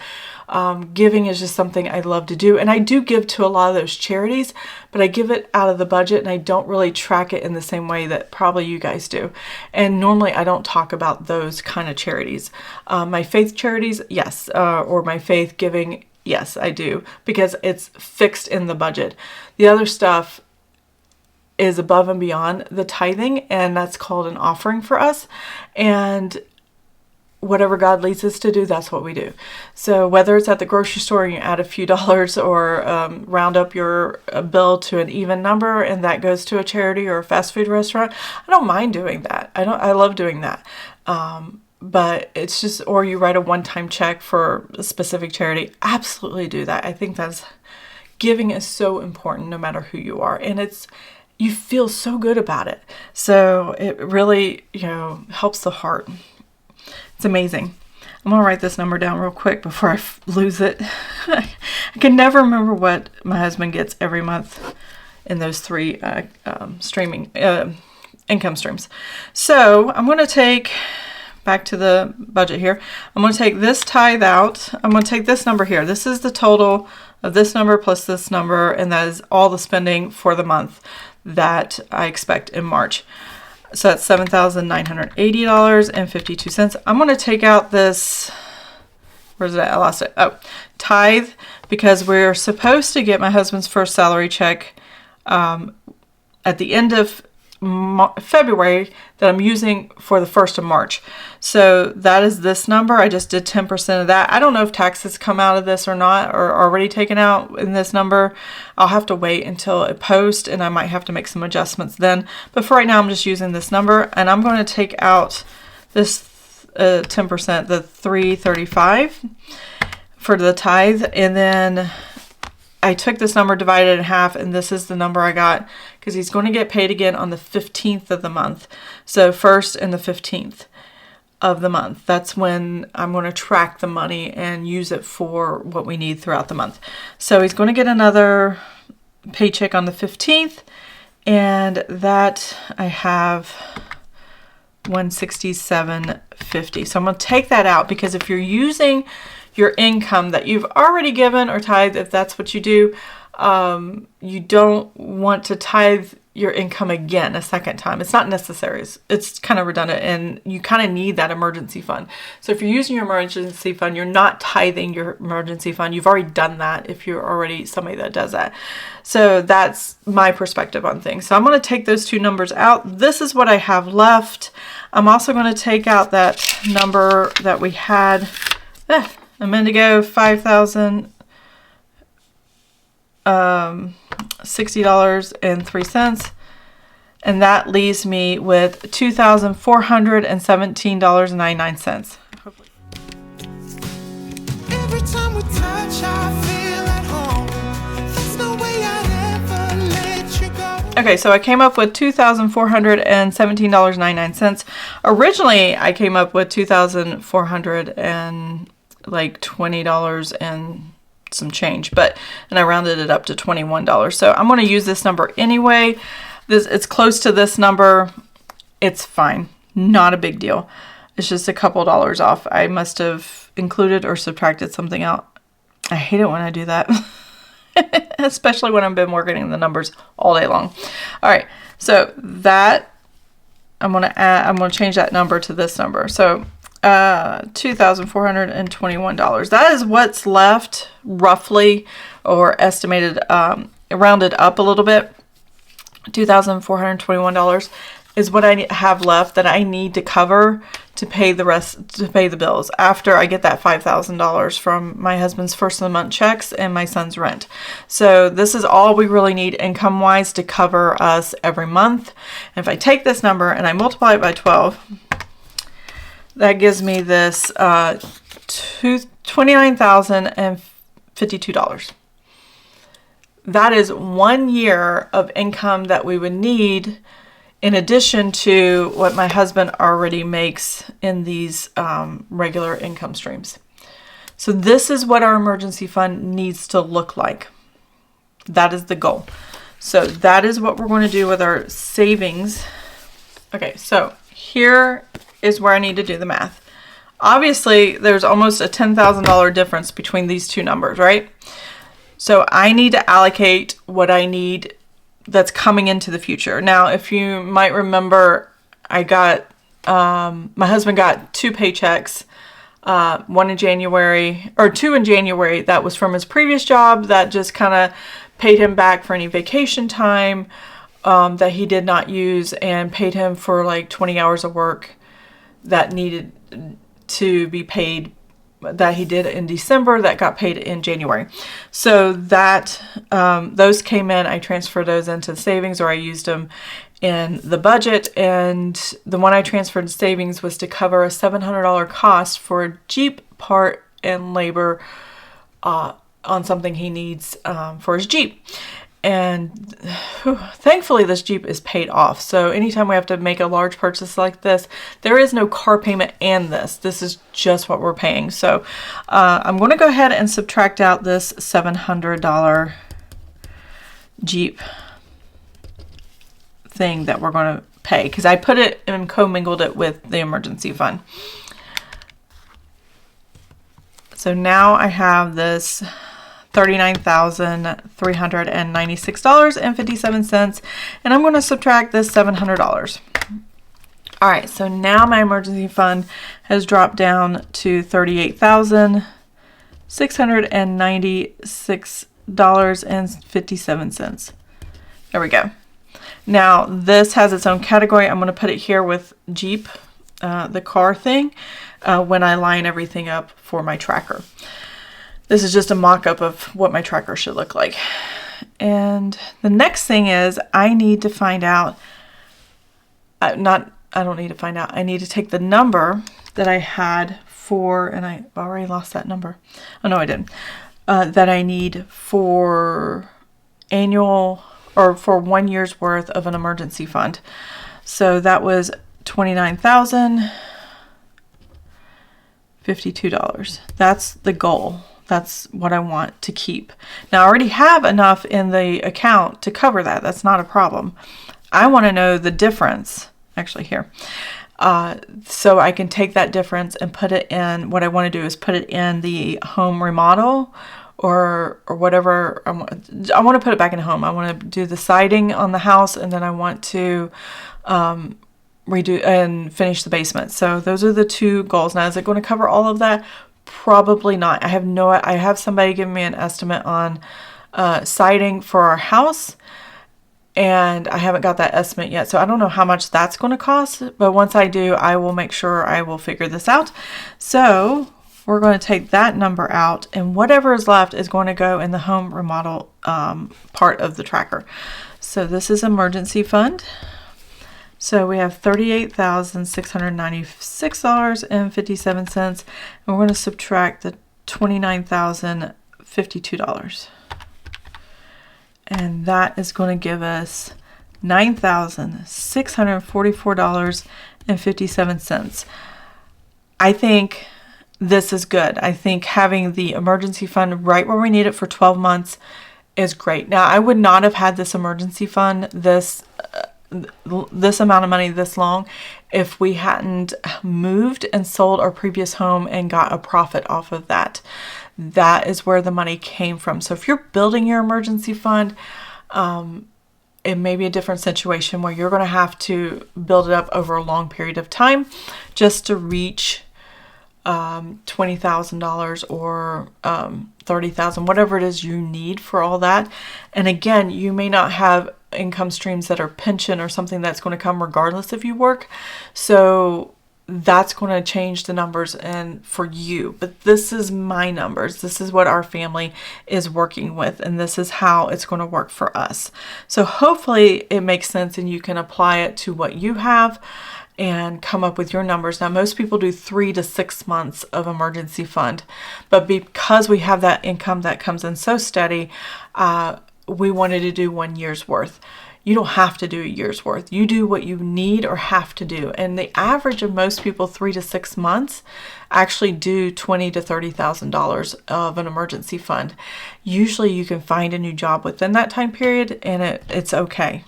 Giving is just something I love to do. And I do give to a lot of those charities, but I give it out of the budget, and I don't really track it in the same way that probably you guys do. And normally I don't talk about those kind of charities. My faith charities, yes, or my faith giving, yes, I do, because it's fixed in the budget. The other stuff is above and beyond the tithing, and that's called an offering for us. And whatever God leads us to do, that's what we do. So whether it's at the grocery store and you add a few dollars, or round up your bill to an even number and that goes to a charity or a fast food restaurant, I don't mind doing that. I love doing that. But it's just, or you write a one-time check for a specific charity, absolutely do that. I think giving is so important no matter who you are. And you feel so good about it. So it really, helps the heart. It's amazing. I'm going to write this number down real quick before I lose it. I can never remember what my husband gets every month in those three streaming income streams. So I'm going to take, back to the budget here, I'm going to take this tithe out. I'm going to take this number here. This is the total of this number plus this number, and that is all the spending for the month that I expect in March. So that's $7,980.52. I'm going to take out this, where's it at? I lost it. Oh, tithe, because we're supposed to get my husband's first salary check at the end of February that I'm using for the 1st of March. So that is this number. I just did 10% of that. I don't know if taxes come out of this or not, or already taken out in this number. I'll have to wait until it posts, and I might have to make some adjustments then. But for right now, I'm just using this number, and I'm going to take out this 10%, the $335 for the tithe, and then I took this number, divided it in half, and this is the number I got, because he's going to get paid again on the 15th of the month. So 1st and the 15th of the month. That's when I'm going to track the money and use it for what we need throughout the month. So he's going to get another paycheck on the 15th, and that I have $167.50. So I'm going to take that out, because if you're using your income that you've already given or tithe, if that's what you do, you don't want to tithe your income again a second time. It's not necessary. It's kind of redundant, and you kind of need that emergency fund. So if you're using your emergency fund, you're not tithing your emergency fund. You've already done that if you're already somebody that does that. So that's my perspective on things. So I'm going to take those two numbers out. This is what I have left. I'm also going to take out that number that we had a minute ago, $5,060.03, and that leaves me with $2,417.99. Every time we touch, I feel at home. There's no way I'd ever let you go. Okay, so I came up with $2,417.99. Originally, I came up with $2,420 and some change, and I rounded it up to $21. So I'm going to use this number anyway. It's close to this number. It's fine. Not a big deal. It's just a couple dollars off. I must have included or subtracted something out. I hate it when I do that. Especially when I've been working the numbers all day long. All right. So that I'm going to change that number to this number. So $2,421. That is what's left, roughly, or estimated rounded up a little bit, $2,421 is what I have left that I need to cover to pay the bills after I get that $5,000 from my husband's first of the month checks and my son's rent. So this is all we really need income wise to cover us every month. And if I take this number and I multiply it by 12, that gives me this $29,052. That is 1 year of income that we would need in addition to what my husband already makes in these regular income streams. So this is what our emergency fund needs to look like. That is the goal. So that is what we're going to do with our savings. Okay, so here is where I need to do the math. Obviously, there's almost a $10,000 difference between these two numbers, right? So I need to allocate what I need that's coming into the future. Now, if you might remember, I got, my husband got 2 paychecks, one in January, or 2 in January. That was from his previous job that just kind of paid him back for any vacation time that he did not use, and paid him for like 20 hours of work that needed to be paid that he did in December that got paid in January. So that those came in, I transferred those into savings, or I used them in the budget. And the one I transferred to savings was to cover a $700 cost for a Jeep part and labor on something he needs for his Jeep. And thankfully this Jeep is paid off. So anytime we have to make a large purchase like this, there is no car payment and this is just what we're paying. So I'm going to go ahead and subtract out this $700 Jeep thing that we're going to pay, because I put it and commingled it with the emergency fund. So now I have this $39,396.57, and I'm going to subtract this $700. All right, so now my emergency fund has dropped down to $38,696.57. There we go. Now this has its own category. I'm going to put it here with Jeep, the car thing, when I line everything up for my tracker. This is just a mock-up of what my tracker should look like. And the next thing is I need to find out, I need to take the number that I had for, and I already lost that number. Oh no, I didn't. That I need for annual, or for 1 year's worth of an emergency fund. So that was $29,052. That's the goal. That's what I want to keep. Now I already have enough in the account to cover that. That's not a problem. I want to know the difference, actually here. So I can take that difference and put it in, what I want to do is put it in the home remodel or whatever. I want to put it back in home. I want to do the siding on the house, and then I want to redo and finish the basement. So those are the two goals. Now, is it going to cover all of that? Probably not. I have somebody give me an estimate on siding for our house, and I haven't got that estimate yet. So I don't know how much that's going to cost, but once I do, I will make sure I will figure this out. So we're going to take that number out, and whatever is left is going to go in the home remodel part of the tracker. So this is emergency fund. So we have $38,696.57, and we're going to subtract the $29,052. And that is going to give us $9,644.57. I think this is good. I think having the emergency fund right where we need it for 12 months is great. Now, I would not have had this emergency fund, this amount of money this long, if we hadn't moved and sold our previous home and got a profit off of that. That is where the money came from. So if you're building your emergency fund, it may be a different situation where you're going to have to build it up over a long period of time just to reach $20,000 or $30,000, whatever it is you need for all that. And again, you may not have income streams that are pension or something that's going to come regardless if you work. So that's going to change the numbers and for you. But this is my numbers. This is what our family is working with, and this is how it's going to work for us. So hopefully it makes sense and you can apply it to what you have and come up with your numbers. Now, most people do 3 to 6 months of emergency fund, but because we have that income that comes in so steady, we wanted to do 1 year's worth. You don't have to do a year's worth. You do what you need or have to do. And the average of most people, 3 to 6 months, actually do $20,000 to $30,000 of an emergency fund. Usually you can find a new job within that time period, and it's okay.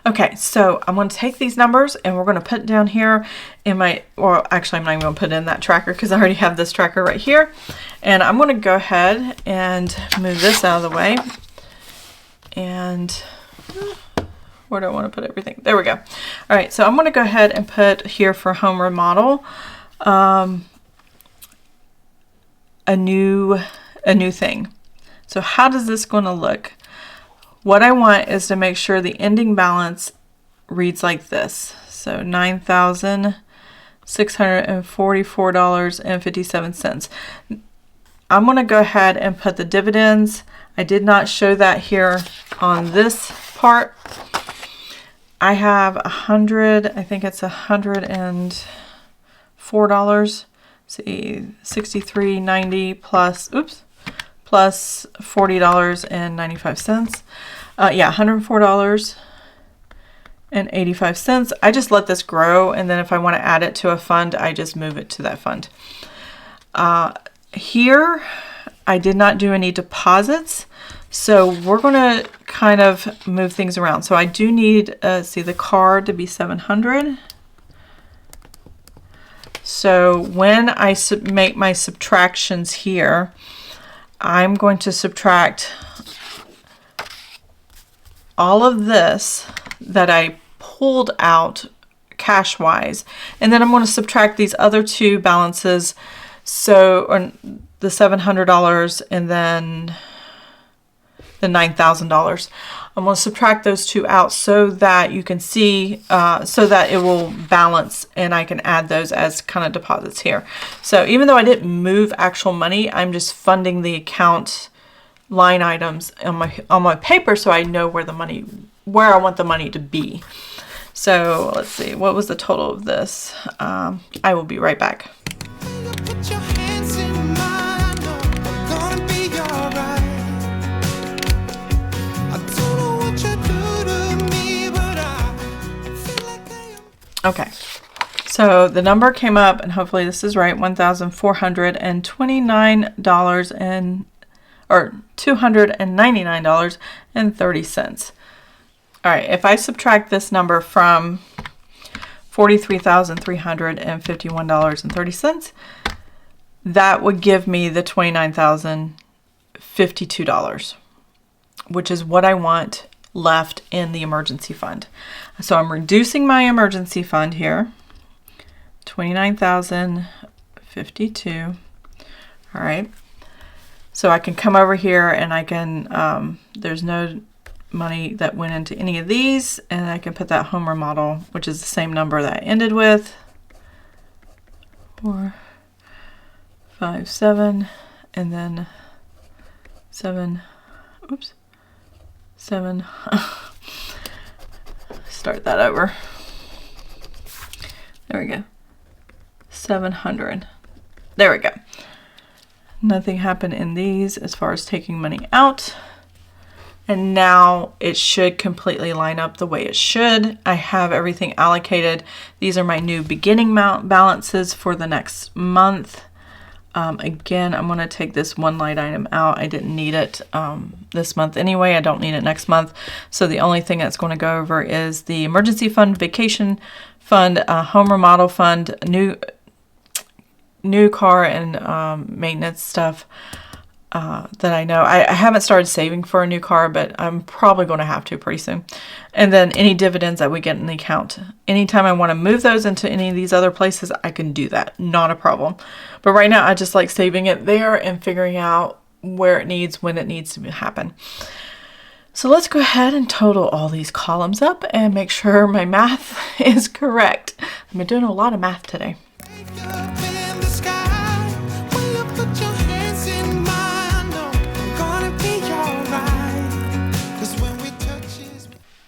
Okay, so I'm going to take these numbers and we're going to put down here in my, or actually I'm not even going to put in that tracker because I already have this tracker right here. And I'm going to go ahead and move this out of the way. And where do I want to put everything? There we go. All right, so I'm going to go ahead and put here for home remodel a new thing. So how does this going to look? What I want is to make sure the ending balance reads like this. So $9,644.57. I'm going to go ahead and put the dividends. I did not show that here on this part. I have I think it's $104. See, $63.90 plus $40.95. Yeah, $104.85. I just let this grow, and then if I want to add it to a fund, I just move it to that fund. Here, I did not do any deposits, so we're going to kind of move things around. So I do need, the card to be $700. So when I make my subtractions here, I'm going to subtract all of this that I pulled out cash-wise, and then I'm going to subtract these other two balances, so the $700 and then the $9,000. I'm going to subtract those two out so that you can see, so that it will balance, and I can add those as kind of deposits here. So even though I didn't move actual money, I'm just funding the account line items on my paper so I know where I want the money to be. So let's see, what was the total of this? I will be right back. Put your hands in mine, I know I'm gonna be alright. I don't know what you do to me, but I feel like I am. Okay, so the number came up, and hopefully this is right, $1,429 or $299.30. All right, if I subtract this number from $43,351.30, that would give me the $29,052, which is what I want left in the emergency fund. So I'm reducing my emergency fund here, $29,052. All right. So I can come over here and I can, there's no money that went into any of these, and I can put that home remodel, which is the same number that I ended with, 457, and then 7, start that over. There we go. 700. There we go. Nothing happened in these as far as taking money out. And now it should completely line up the way it should. I have everything allocated. These are my new beginning balances for the next month. Again, I'm going to take this one line item out. I didn't need it this month anyway. I don't need it next month. So the only thing that's going to go over is the emergency fund, vacation fund, home remodel fund, new car and maintenance stuff. that I know. I haven't started saving for a new car, but I'm probably going to have to pretty soon. And then any dividends that we get in the account. Anytime I want to move those into any of these other places, I can do that. Not a problem. But right now, I just like saving it there and figuring out where it needs, when it needs to happen. So let's go ahead and total all these columns up and make sure my math is correct. I've been doing a lot of math today.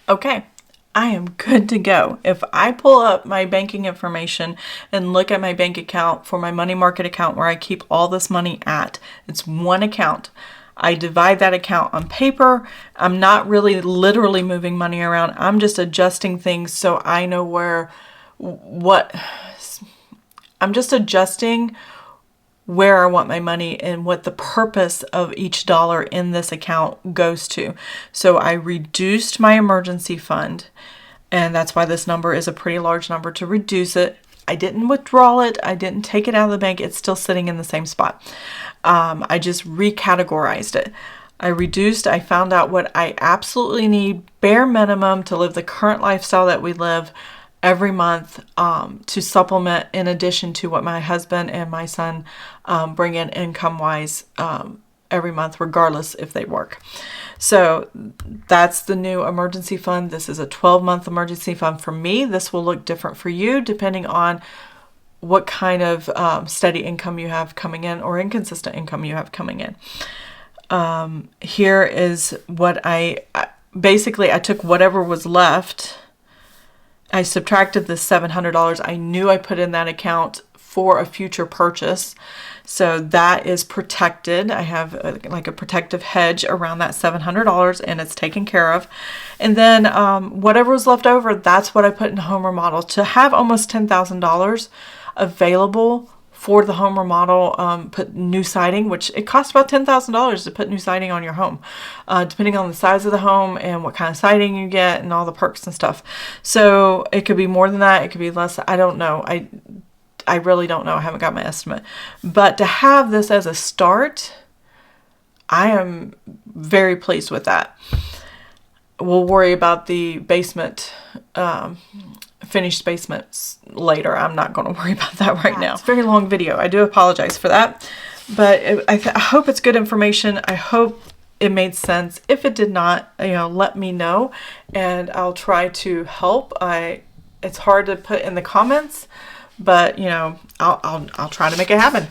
Okay, I am good to go. If I pull up my banking information and look at my bank account for my money market account where I keep all this money at, it's one account. I divide that account on paper. I'm not really literally moving money around. I'm just adjusting things so I know I'm just adjusting where I want my money and what the purpose of each dollar in this account goes to. So I reduced my emergency fund, and that's why this number is a pretty large number to reduce it. I didn't withdraw it. I didn't take it out of the bank. It's still sitting in the same spot. I just recategorized it. I found out what I absolutely need, bare minimum, to live the current lifestyle that we live every month, to supplement in addition to what my husband and my son bring in income-wise every month, regardless if they work. So that's the new emergency fund. This is a 12-month emergency fund for me. This will look different for you depending on what kind of steady income you have coming in or inconsistent income you have coming in. Here is what I took whatever was left. I subtracted the $700 I knew I put in that account for a future purchase. So that is protected. I have a protective hedge around that $700 and it's taken care of. And then whatever was left over, that's what I put in home remodel. To have almost $10,000 available for the home remodel, put new siding, which it costs about $10,000 to put new siding on your home, depending on the size of the home and what kind of siding you get and all the perks and stuff. So it could be more than that. It could be less. I don't know. I really don't know. I haven't got my estimate. But to have this as a start, I am very pleased with that. We'll worry about the basement, finished basements later. I'm not going to worry about that right now. It's a very long video. I do apologize for that. But I hope it's good information. I hope it made sense. If it did not, let me know and I'll try to help. It's hard to put in the comments, but I'll try to make it happen.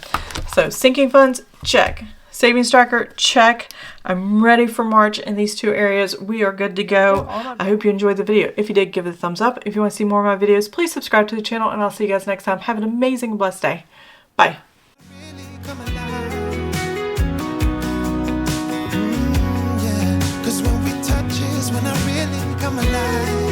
So sinking funds, check. Savings tracker, check. I'm ready for March in these two areas. We are good to go. I hope you enjoyed the video. If you did, give it a thumbs up. If you want to see more of my videos, please subscribe to the channel and I'll see you guys next time. Have an amazing, blessed day. Bye. When I really come alive.